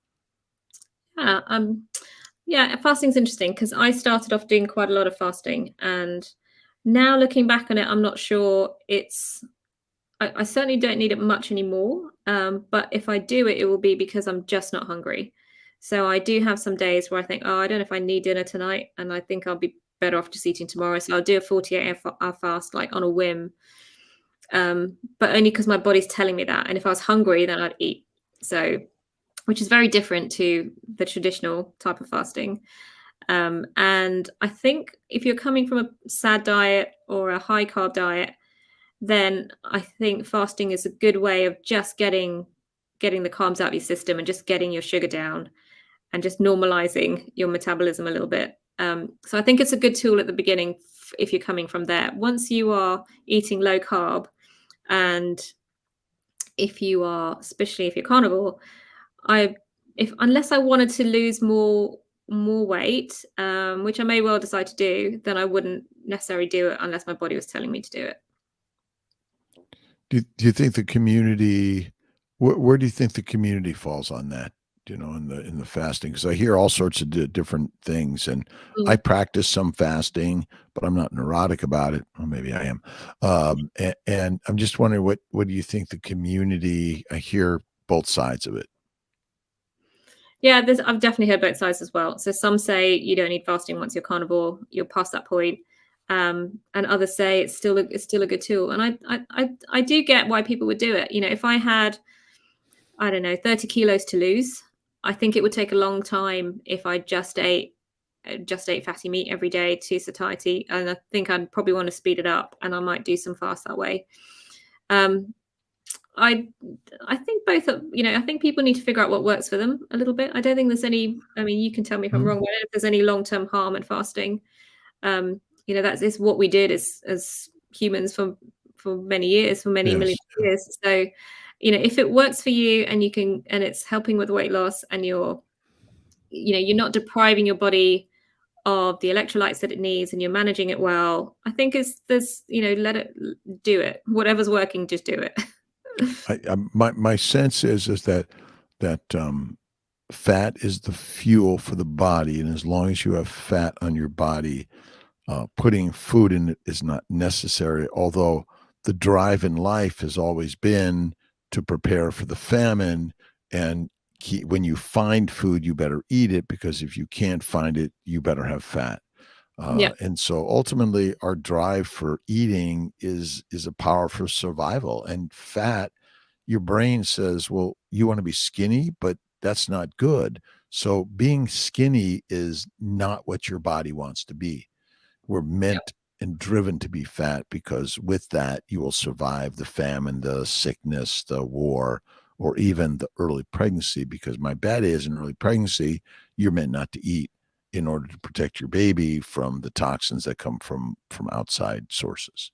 Yeah, fasting's interesting, because I started off doing quite a lot of fasting, and now looking back on it, I'm not sure I certainly don't need it much anymore. But if I do it, it will be because I'm just not hungry. So I do have some days where I think, oh, I don't know if I need dinner tonight, and I think I'll be better off just eating tomorrow. So I'll do a 48-hour fast, like on a whim. but only because my body's telling me that. And if I was hungry, then I'd eat. So, which is very different to the traditional type of fasting. And I think if you're coming from a SAD diet or a high carb diet, then I think fasting is a good way of just getting the carbs out of your system and just getting your sugar down and just normalizing your metabolism a little bit. So I think it's a good tool at the beginning if you're coming from there. Once you are eating low carb, and especially if you're carnivore, unless I wanted to lose more weight, which I may well decide to do, then I wouldn't necessarily do it unless my body was telling me to do it. Do you think the community, where do you think the community falls on that? In the fasting, because I hear all sorts of different things, and I practice some fasting, but I'm not neurotic about it. Well, maybe I am. And I'm just wondering, what do you think the community? I hear both sides of it. Yeah, I've definitely heard both sides as well. So some say you don't need fasting once you're carnivore, you're past that point. And others say it's still a good tool. And I do get why people would do it. If I had, I don't know, 30 kilos to lose, I think it would take a long time if I just ate fatty meat every day to satiety. And I think I'd probably want to speed it up, and I might do some fast that way. I think both I think people need to figure out what works for them a little bit. I don't think there's any, you can tell me if I'm wrong, but I don't know if there's any long-term harm in fasting. That's what we did as humans for many years, for many millions of years. So, if it works for you and and it's helping with weight loss, and you're not depriving your body of the electrolytes that it needs, and you're managing it well, I think let it do it. Whatever's working, just do it. My sense is that fat is the fuel for the body, and as long as you have fat on your body, putting food in it is not necessary. Although the drive in life has always been to prepare for the famine, and when you find food, you better eat it, because if you can't find it, you better have fat. And so ultimately our drive for eating is a power for survival. And fat, your brain says, well, you want to be skinny, but that's not good. So being skinny is not what your body wants to be. We're meant and driven to be fat, because with that you will survive the famine, the sickness, the war, or even the early pregnancy. Because my bet is, in early pregnancy, you're meant not to eat in order to protect your baby from the toxins that come from outside sources.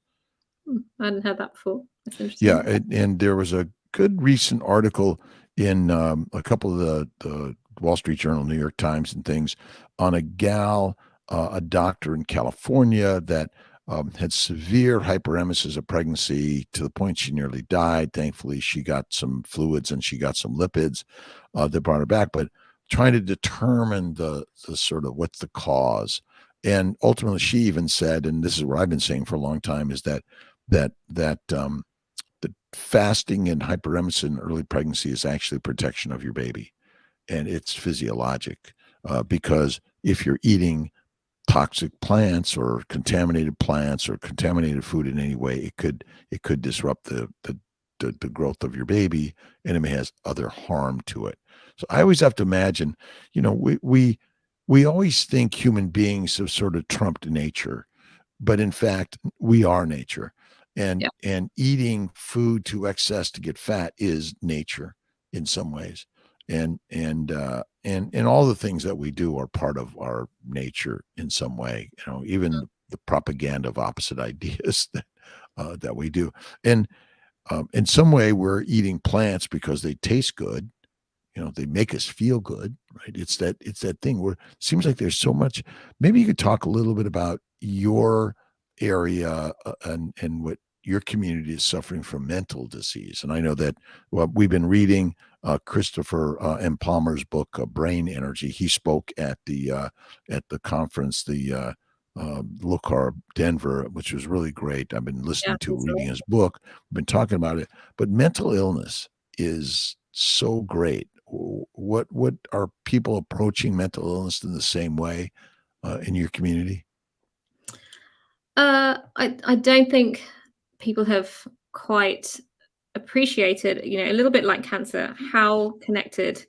I hadn't heard that before. That's interesting. Yeah, and there was a good recent article in a couple of the Wall Street Journal, New York Times, and things, on a gal, a doctor in California that had severe hyperemesis of pregnancy to the point she nearly died. Thankfully, she got some fluids and she got some lipids that brought her back. But trying to determine the sort of what's the cause, and ultimately she even said, and this is what I've been saying for a long time, is that the fasting and hyperemesis in early pregnancy is actually protection of your baby, and it's physiologic, because if you're eating toxic plants or contaminated food in any way, it could disrupt the growth of your baby, and it may have other harm to it. So I always have to imagine, we always think human beings have sort of trumped nature, but in fact we are nature, and eating food to excess to get fat is nature in some ways. And all the things that we do are part of our nature in some way, even the propaganda of opposite ideas that we do. And in some way we're eating plants because they taste good. They make us feel good, right? It's that thing where it seems like there's so much. Maybe you could talk a little bit about your area, and what your community is suffering from mental disease. And I know that, well, we've been reading Christopher M. Palmer's book, Brain Energy. He spoke at the conference, the Low Carb Denver, which was really great. I've been listening reading his book. We've been talking about it. But mental illness is so great. What are people approaching mental illness in the same way in your community? I don't think people have quite appreciated, a little bit like cancer, how connected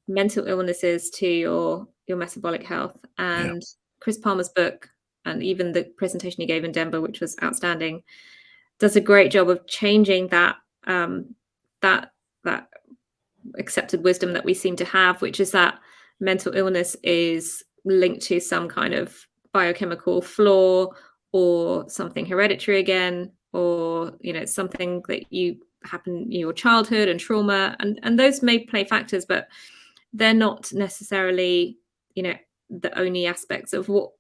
mental illness is to your metabolic health. Yeah. And Chris Palmer's book, and even the presentation he gave in Denver, which was outstanding, does a great job of changing that that accepted wisdom that we seem to have, which is that mental illness is linked to some kind of biochemical flaw or something hereditary again, or something that you happen in your childhood and trauma, and those may play factors, but they're not necessarily the only aspects of what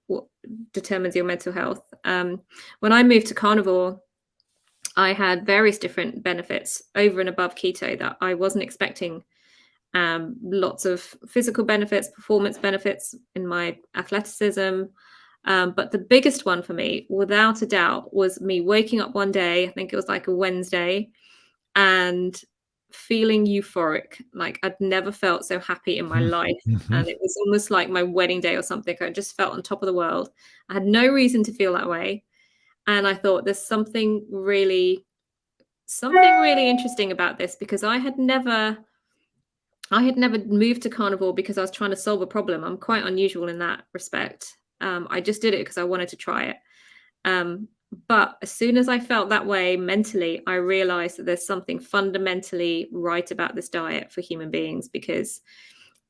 determines your mental health. When I moved to Carnivore, I had various different benefits over and above keto that I wasn't expecting. Lots of physical benefits, performance benefits in my athleticism. But the biggest one for me, without a doubt, was me waking up one day, I think it was like a Wednesday, and feeling euphoric. Like I'd never felt so happy in my life. Mm-hmm. And it was almost like my wedding day or something. I just felt on top of the world. I had no reason to feel that way. And I thought there's something really interesting about this, because I had never moved to Carnivore because I was trying to solve a problem. I'm quite unusual in that respect. I just did it because I wanted to try it. But as soon as I felt that way mentally, I realized that there's something fundamentally right about this diet for human beings, because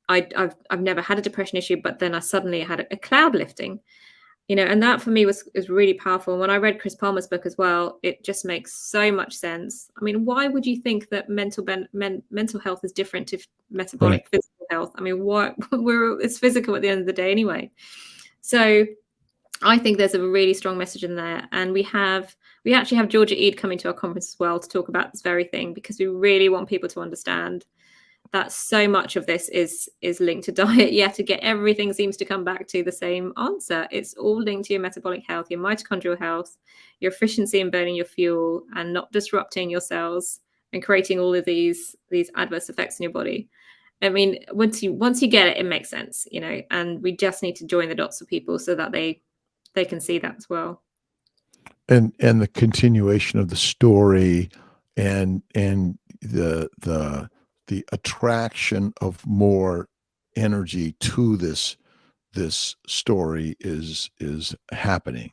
I've never had a depression issue, but then I suddenly had a cloud lifting. And that for me was really powerful. And when I read Chris Palmer's book as well, it just makes so much sense. I mean, why would you think that mental health is different to metabolic physical health? I mean, it's physical at the end of the day anyway. So I think there's a really strong message in there. And we actually have Georgia Ede coming to our conference as well to talk about this very thing, because we really want people to understand that so much of this is linked to diet. Yet again, everything seems to come back to the same answer. It's all linked to your metabolic health, your mitochondrial health, your efficiency in burning your fuel, and not disrupting your cells and creating all of these adverse effects in your body. I mean, once you get it, it makes sense, and we just need to join the dots for people so that they can see that as well. And the continuation of the story and the attraction of more energy to this story is happening.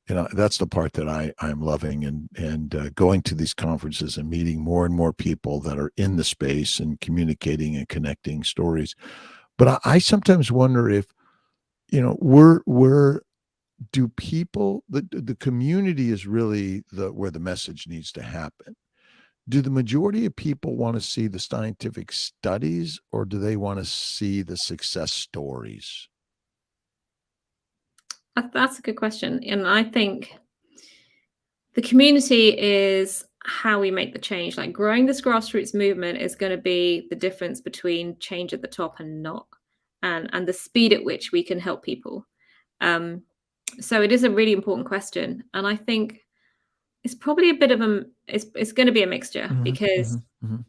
That's the part that I'm loving, and going to these conferences and meeting more and more people that are in the space and communicating and connecting stories. But I sometimes wonder if, do people, the community is really where the message needs to happen. Do the majority of people want to see the scientific studies, or do they want to see the success stories? That's a good question. And I think the community is how we make the change. Like growing this grassroots movement is going to be the difference between change at the top and not, and the speed at which we can help people. So it is a really important question. And I think it's probably a bit of it's going to be a mixture, because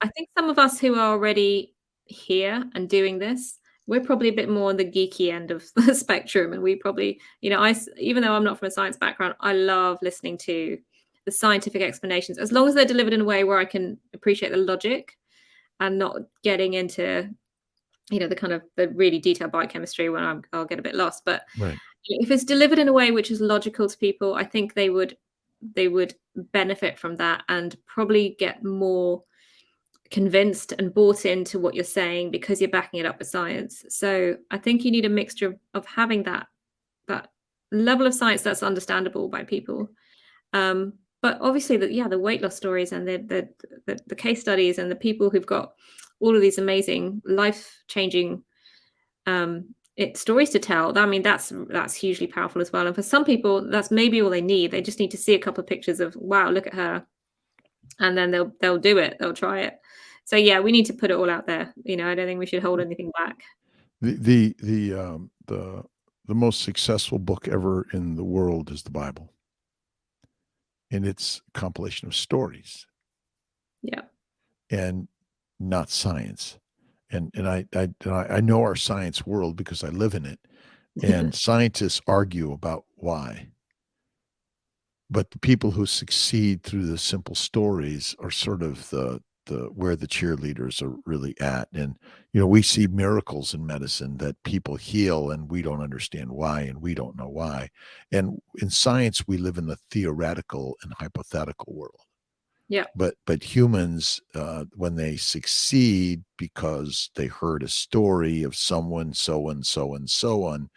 I think some of us who are already here and doing this, we're probably a bit more on the geeky end of the spectrum. And we probably, even though I'm not from a science background, I love listening to the scientific explanations, as long as they're delivered in a way where I can appreciate the logic and not getting into, the kind of the really detailed biochemistry when I'll get a bit lost. But if it's delivered in a way which is logical to people, I think they would benefit from that and probably get more convinced and bought into what you're saying, because you're backing it up with science. So I think you need a mixture of having that level of science that's understandable by people. But obviously the weight loss stories and the case studies and the people who've got all of these amazing life-changing stories to tell. I mean, that's hugely powerful as well. And for some people, that's maybe all they need. They just need to see a couple of pictures of, wow, look at her, and then they'll do it. They'll try it. So yeah, we need to put it all out there. I don't think we should hold anything back. The most successful book ever in the world is the Bible, and it's a compilation of stories. Yeah. And not science. And I know our science world because I live in it, and scientists argue about why. but the people who succeed through the simple stories are sort of the where the cheerleaders are really at. And we see miracles in medicine that people heal and we don't understand why, and we don't know why. And in science we live in the theoretical and hypothetical world. Yeah. But humans, when they succeed because they heard a story of someone so and so and so on,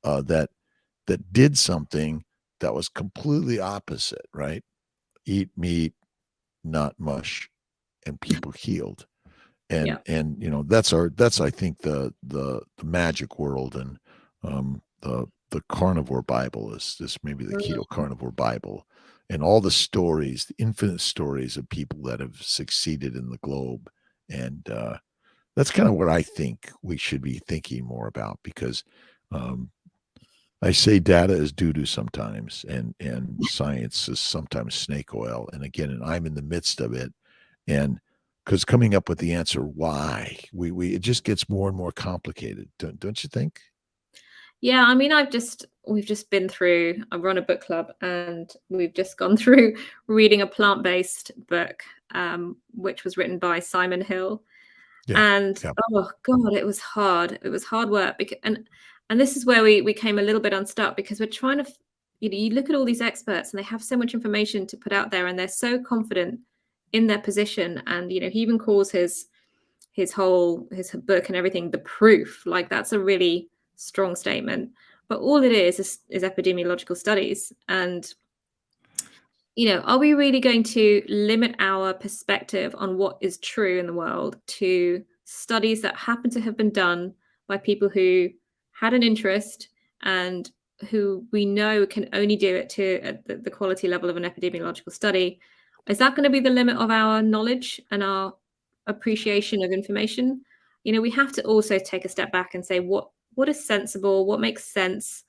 that did something that was completely opposite, right? Eat meat, not mush, and people healed. And Yeah. that's I think the magic world. And the carnivore Bible is maybe the keto carnivore Bible, and all the stories, the infinite stories of people that have succeeded in the globe. And that's kind of what I think we should be thinking more about, because um, I say data is doo-doo sometimes, and science is sometimes snake oil. And again, and I'm in the midst of it. And because coming up with the answer why, we it just gets more and more complicated, don't you think? Yeah, I mean, we've just been through, I run a book club, and we've just gone through reading a plant-based book, which was written by Simon Hill. Yeah, And yeah. oh God, it was hard. It was hard work. And this is where we came a little bit unstuck, because we're trying to, you look at all these experts and they have so much information to put out there, and they're so confident in their position. And he even calls his book and everything the proof. Like, that's a really strong statement. But all it is epidemiological studies. And are we really going to limit our perspective on what is true in the world to studies that happen to have been done by people who had an interest, and who we know can only do it to at the quality level of an epidemiological study? Is that going to be the limit of our knowledge and our appreciation of information? We have to also take a step back and say, what is sensible, what makes sense.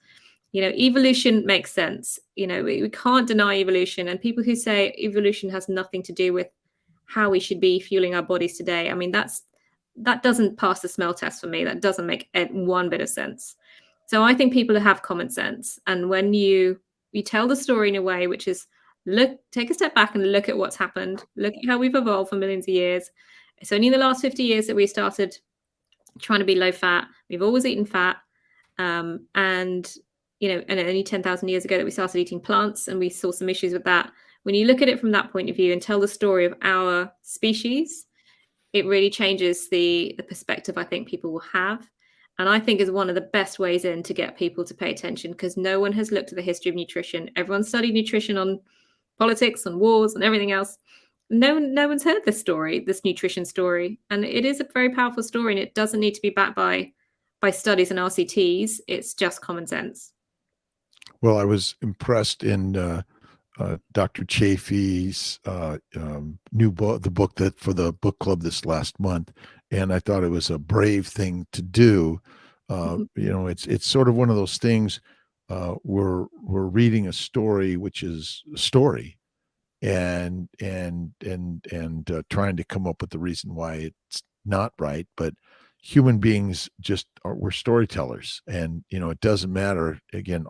Evolution makes sense. We can't deny evolution. And people who say evolution has nothing to do with how we should be fueling our bodies today, I mean, that doesn't pass the smell test for me. That doesn't make one bit of sense. So I think people have common sense. And when you tell the story in a way which is, take a step back and look at what's happened, look at how we've evolved for millions of years. It's only in the last 50 years that we started trying to be low fat. We've always eaten fat. And only 10,000 years ago that we started eating plants, and we saw some issues with that. When you look at it from that point of view and tell the story of our species, it really changes the perspective I think people will have. And I think is one of the best ways in to get people to pay attention, because no one has looked at the history of nutrition. Everyone studied nutrition on politics, on wars, and everything else. No one's heard this story, this nutrition story. And it is a very powerful story, and it doesn't need to be backed by studies and RCTs. It's just common sense. Well, I was impressed in Dr. Chafee's new book, the book that for the book club this last month, and I thought it was a brave thing to do. It's sort of one of those things. We're reading a story, which is a story, and trying to come up with the reason why it's not right. But human beings we're storytellers, and it doesn't matter. Again,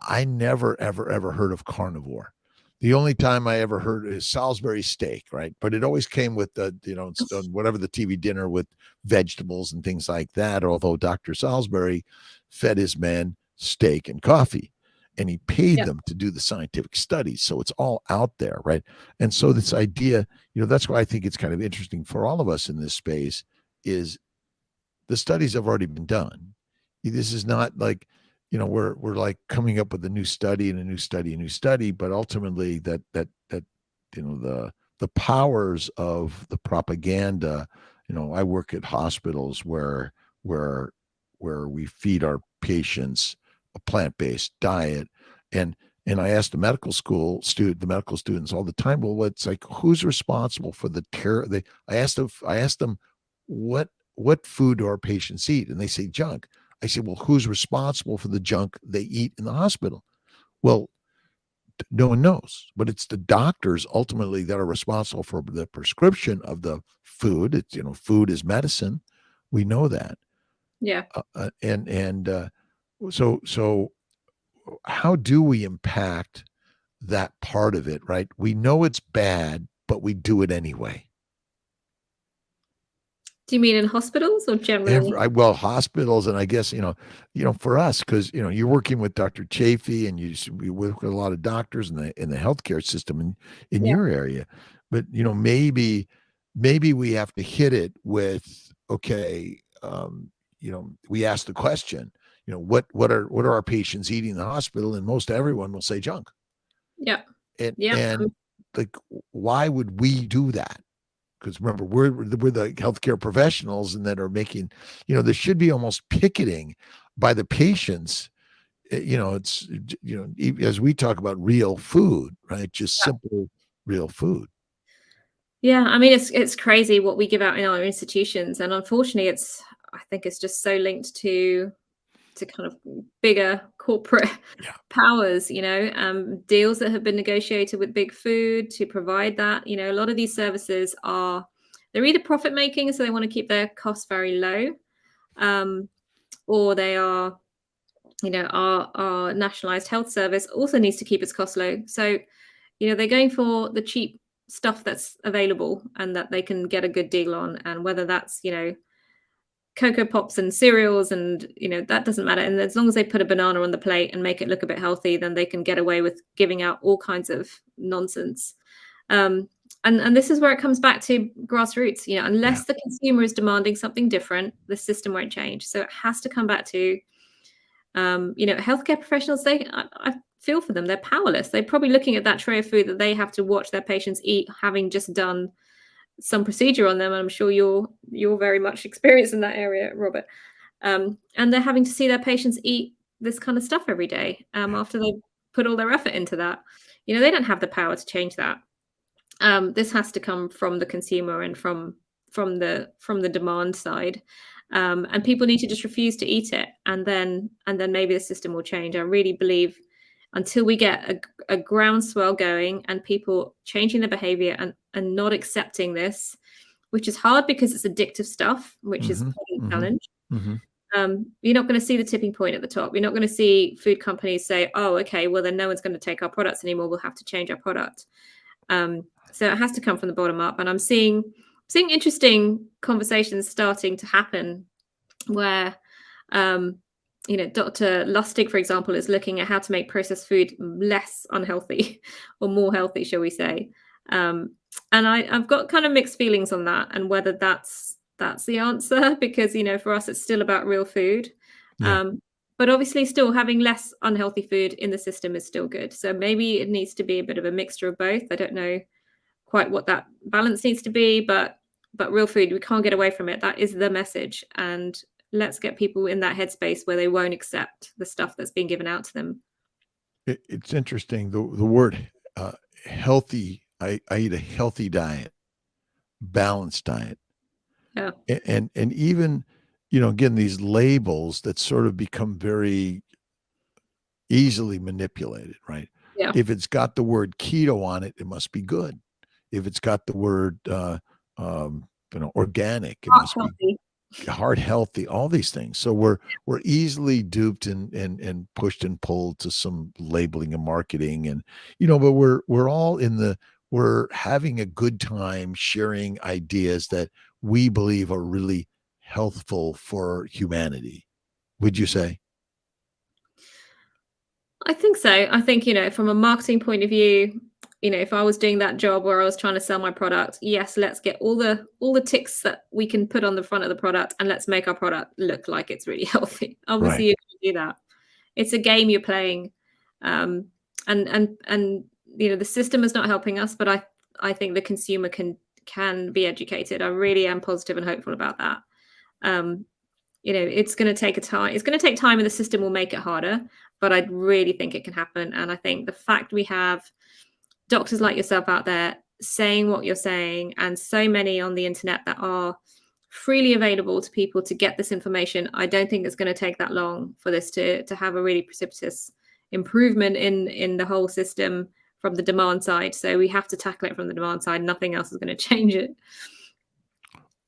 I never ever heard of carnivore. The only time I ever heard is Salisbury steak, right? But it always came with whatever the TV dinner with vegetables and things like that. Although Dr. Salisbury fed his men steak and coffee, and he paid them to do the scientific studies. So it's all out there, right? And so this idea, that's why I think it's kind of interesting for all of us in this space, is the studies have already been done. This is not like, we're like coming up with a new study and a new study, but ultimately that the powers of the propaganda. I work at hospitals where we feed our patients a plant-based diet, and I ask the medical students all the time, well, it's like, who's responsible for the terror? I asked them what food do our patients eat, and they say junk. I say, well, who's responsible for the junk they eat in the hospital? Well, no one knows, but it's the doctors ultimately that are responsible for the prescription of the food. It's, food is medicine. We know that. Yeah. So how do we impact that part of it, right? We know it's bad, but we do it anyway. Do you mean in hospitals or generally? Well, hospitals, and I guess for us, because you're working with Dr. Chafee, and we work with a lot of doctors in the healthcare system in Yeah. your area, but maybe we have to hit it with, okay, we ask the question, what are our patients eating in the hospital, and most everyone will say junk, Yeah. and Yeah. like, why would we do that? Because remember, we're the healthcare professionals, and that are making, there should be almost picketing by the patients. It's, as we talk about real food, right? Just simple real food. Yeah, I mean, it's crazy what we give out in our institutions, and unfortunately, I think it's just so linked to kind of bigger corporate Yeah. powers, deals that have been negotiated with big food to provide that. A lot of these services they're either profit making, so they want to keep their costs very low, or they are, our nationalized health service also needs to keep its costs low. So, they're going for the cheap stuff that's available and that they can get a good deal on, and whether that's, Cocoa Pops and cereals, and that doesn't matter. And as long as they put a banana on the plate and make it look a bit healthy, then they can get away with giving out all kinds of nonsense. And this is where it comes back to grassroots. Unless the consumer is demanding something different, the system won't change. So it has to come back to, healthcare professionals. I feel for them. They're powerless. They're probably looking at that tray of food that they have to watch their patients eat, having just done some procedure on them. I'm sure you're very much experienced in that area, Robert. And they're having to see their patients eat this kind of stuff every day, after they put all their effort into that. They don't have the power to change that. This has to come from the consumer and from the demand side. And people need to just refuse to eat it, and then maybe the system will change. I really believe until we get a groundswell going and people changing their behavior and not accepting this, which is hard because it's addictive stuff, which is a challenge. You're not going to see the tipping point at the top. You're not going to see food companies say, oh, okay, well, then no one's going to take our products anymore. We'll have to change our product. So it has to come from the bottom up. And I'm seeing interesting conversations starting to happen where, Dr. Lustig, for example, is looking at how to make processed food less unhealthy or more healthy, shall we say. And I've got kind of mixed feelings on that, and whether that's the answer, because, for us, it's still about real food. Yeah. But obviously still having less unhealthy food in the system is still good. So maybe it needs to be a bit of a mixture of both. I don't know quite what that balance needs to be, but real food, we can't get away from it. That is the message. And let's get people in that headspace where they won't accept the stuff that's being given out to them. It's interesting. The word healthy, I eat a healthy diet, balanced diet. Yeah. And even, again, these labels that sort of become very easily manipulated, right? Yeah. If it's got the word keto on it, it must be good. If it's got the word organic, it must be heart healthy, all these things. So we're easily duped and pushed and pulled to some labeling and marketing, and but we're having a good time sharing ideas that we believe are really healthful for humanity. Would you say? I think so. I think, from a marketing point of view, if I was doing that job where I was trying to sell my product, yes, let's get all the ticks that we can put on the front of the product, and let's make our product look like it's really healthy. Obviously, you can do that. It's a game you're playing. And the system is not helping us, but I think the consumer can be educated. I really am positive and hopeful about that. It's going to take time. It's going to take time, and the system will make it harder, but I really think it can happen. And I think the fact we have doctors like yourself out there saying what you're saying, and so many on the internet that are freely available to people to get this information, I don't think it's going to take that long for this to have a really precipitous improvement in the whole system from the demand side. So we have to tackle it from the demand side. Nothing else is going to change it.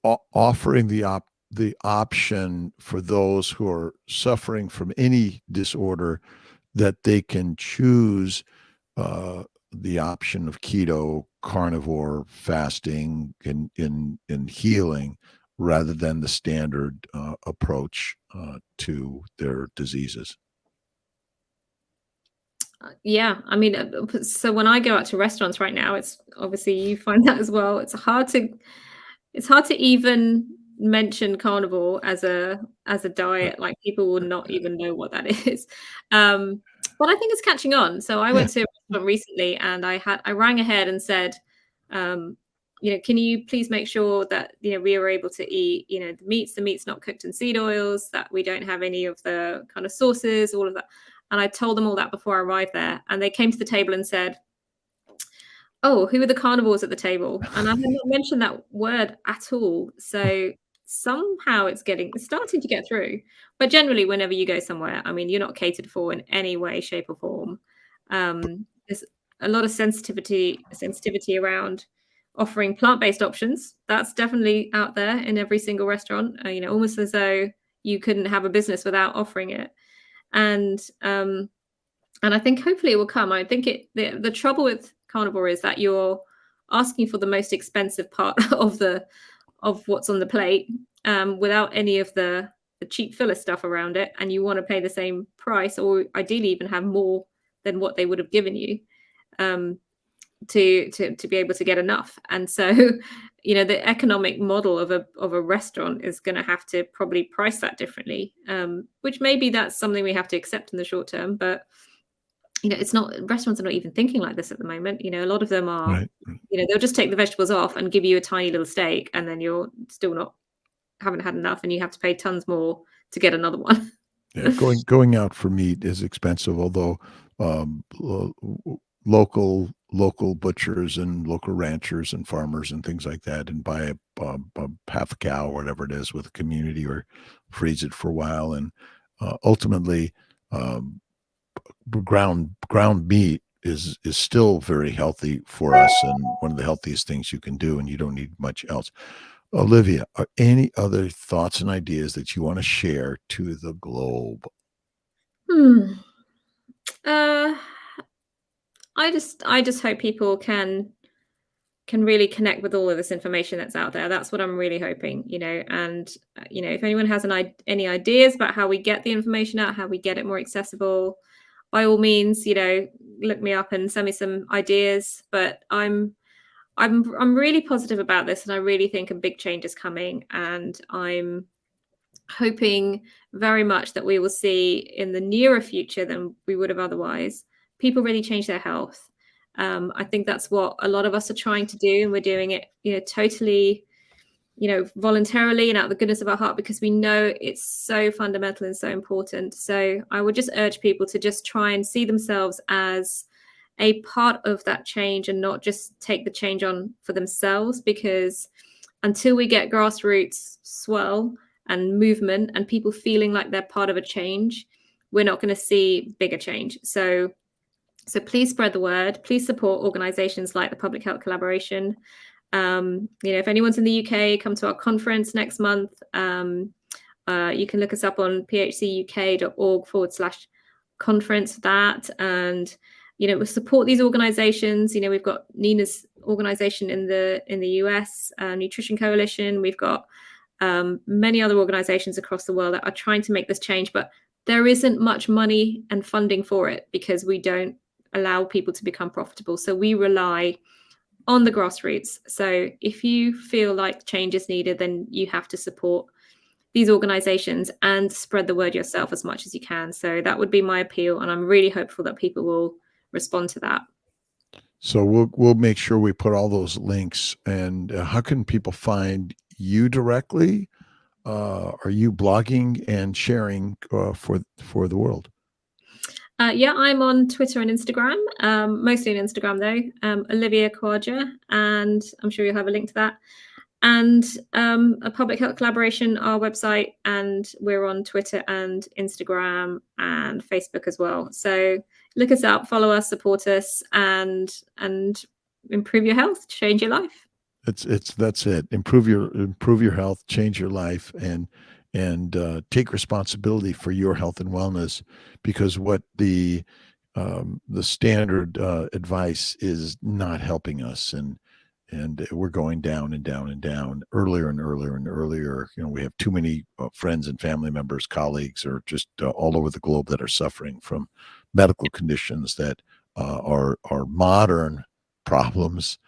Offering the option for those who are suffering from any disorder, that they can choose the option of keto, carnivore, fasting, in healing, rather than the standard approach to their diseases. Yeah, I mean, so when I go out to restaurants right now, it's obviously you find that as well. It's hard to even mention carnivore as a diet. Like people will not even know what that is. Um, but I think it's catching on. So I Yeah, went to a restaurant recently, and I rang ahead and said, um, can you please make sure that we are able to eat the meat's not cooked in seed oils, that we don't have any of the kind of sauces, all of that. And I told them all that before I arrived there, and they came to the table and said, "Oh, who are the carnivores at the table?" And I had not mentioned that word at all. So somehow it's starting to get through. But generally, whenever you go somewhere, I mean, you're not catered for in any way, shape, or form. There's a lot of sensitivity around offering plant-based options. That's definitely out there in every single restaurant. Almost as though you couldn't have a business without offering it. And I think hopefully it will come. I think the trouble with carnivore is that you're asking for the most expensive part of what's on the plate, without any of the cheap filler stuff around it, and you want to pay the same price, or ideally even have more than what they would have given you, to be able to get enough. And so, the economic model of a restaurant is going to have to probably price that differently, which maybe that's something we have to accept in the short term, but it's not, restaurants are not even thinking like this at the moment. A lot of them are, right. they'll just take the vegetables off and give you a tiny little steak, and then you're still haven't had enough, and you have to pay tons more to get another one. Yeah, going out for meat is expensive, although local butchers and local ranchers and farmers and things like that, and buy a half a cow or whatever it is with a community, or freeze it for a while, and ultimately, um, ground meat is still very healthy for us, and one of the healthiest things you can do, and you don't need much else. Olivia, are any other thoughts and ideas that you want to share to the globe? Hmm. Uh, I just hope people can really connect with all of this information that's out there. That's what I'm really hoping, and if anyone has any ideas about how we get the information out, how we get it more accessible, by all means, look me up and send me some ideas. But I'm really positive about this, and I really think a big change is coming, and I'm hoping very much that we will see in the nearer future than we would have otherwise, people really change their health. I think that's what a lot of us are trying to do, and we're doing it, totally, voluntarily and out of the goodness of our heart, because we know it's so fundamental and so important. So I would just urge people to just try and see themselves as a part of that change, and not just take the change on for themselves, because until we get grassroots swell and movement and people feeling like they're part of a change, we're not going to see bigger change. So please spread the word. Please support organizations like the Public Health Collaboration. If anyone's in the UK, come to our conference next month. You can look us up on phcuk.org/conference for that. And, we support these organizations. We've got Nina's organization in the US, Nutrition Coalition. We've got many other organizations across the world that are trying to make this change, but there isn't much money and funding for it, because we don't allow people to become profitable. So we rely on the grassroots. So if you feel like change is needed, then you have to support these organizations and spread the word yourself as much as you can. So that would be my appeal, and I'm really hopeful that people will respond to that. So we'll make sure we put all those links. And how can people find you directly? Are you blogging and sharing for the world? Yeah, I'm on Twitter and Instagram, mostly on Instagram though, Olivia Khwaja, and I'm sure you'll have a link to that. And a Public Health Collaboration, our website, and we're on Twitter and Instagram and Facebook as well. So look us up, follow us, support us, and improve your health, change your life. That's it. Improve your health, change your life, and take responsibility for your health and wellness, because what the the standard advice is not helping us, and we're going down and down and down, earlier and earlier and earlier. We have too many friends and family members, colleagues, or just all over the globe that are suffering from medical conditions that are modern problems,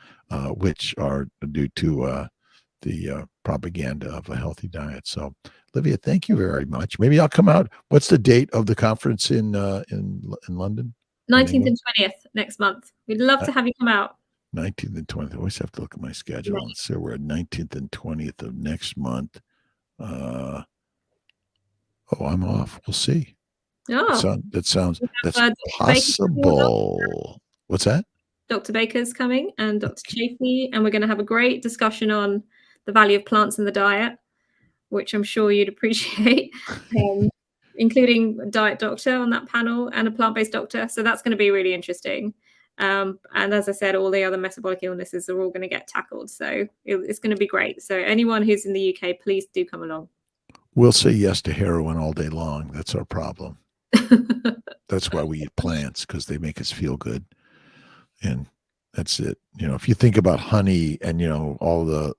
which are due to the propaganda of a healthy diet. So, Olivia, thank you very much. Maybe I'll come out. What's the date of the conference in London? 19th and 20th next month. We'd love to have you come out. 19th and 20th. I always have to look at my schedule. Right. And so we're at 19th and 20th of next month. I'm off. We'll see. Oh, that's Dr. possible. What's that? Dr. Baker's coming and Dr. Chafee, and we're going to have a great discussion on the value of plants in the diet, which I'm sure you'd appreciate, including a diet doctor on that panel and a plant-based doctor. So that's going to be really interesting. And as I said, all the other metabolic illnesses are all going to get tackled. So it's going to be great. So anyone who's in the UK, please do come along. We'll say yes to heroin all day long. That's our problem. That's why we eat plants, because they make us feel good. And that's it. If you think about honey and, all the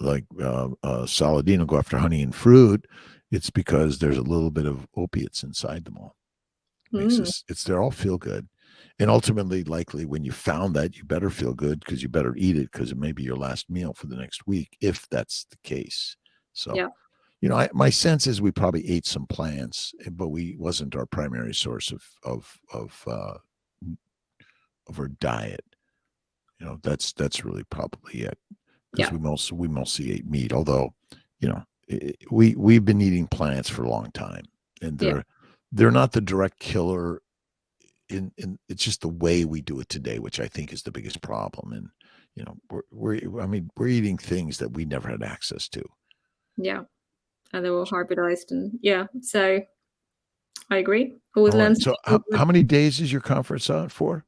Saladino go after honey and fruit, it's because there's a little bit of opiates inside them all. They're all feel good. And ultimately, likely when you found that, you better feel good because you better eat it, because it may be your last meal for the next week, if that's the case. So, yeah. My sense is we probably ate some plants, but we wasn't our primary source of our diet. That's really probably it, because we mostly ate meat. Although, we've been eating plants for a long time, and they're not the direct killer. It's just the way we do it today, which I think is the biggest problem. And we're eating things that we never had access to. Yeah, and they're all hybridized, and so I agree. Always learn. So how many days is your conference on for?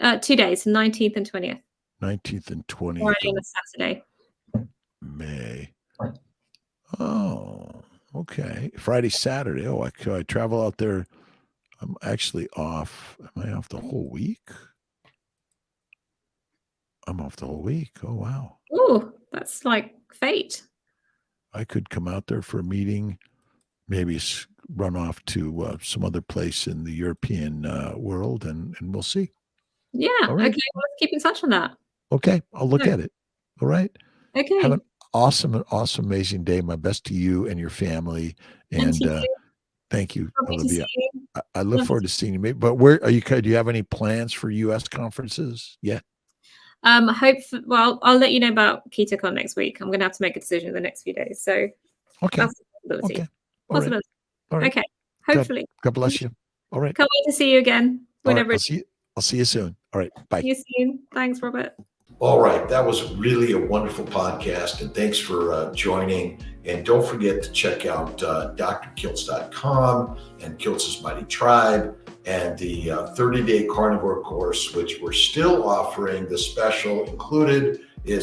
2 days, 19th and 20th. 19th and 20th. Friday and a Saturday. May. Oh, okay. Friday, Saturday. Oh, I travel out there. I'm actually off. Am I off the whole week? I'm off the whole week. Oh, wow. Oh, that's like fate. I could come out there for a meeting, maybe run off to some other place in the European world, and we'll see. Yeah. Right. Okay. Well, let's keep in touch on that. Okay. I'll look at it. All right. Okay. Have an awesome, amazing day. My best to you and your family. And thank you, Olivia. I look forward to seeing you. But where are you? Do you have any plans for U.S. conferences yet? Well, I'll let you know about KetoCon next week. I'm going to have to make a decision in the next few days. So okay. That's a possibility. Okay. All right. Okay. Hopefully. God bless you. All right. Can't wait to see you again. Whenever. I'll see you soon. All right. Bye. See you soon. Thanks, Robert. All right. That was really a wonderful podcast, and thanks for joining. And don't forget to check out drkiltz.com and Kiltz's Mighty Tribe and the 30-day carnivore course, which we're still offering. The special included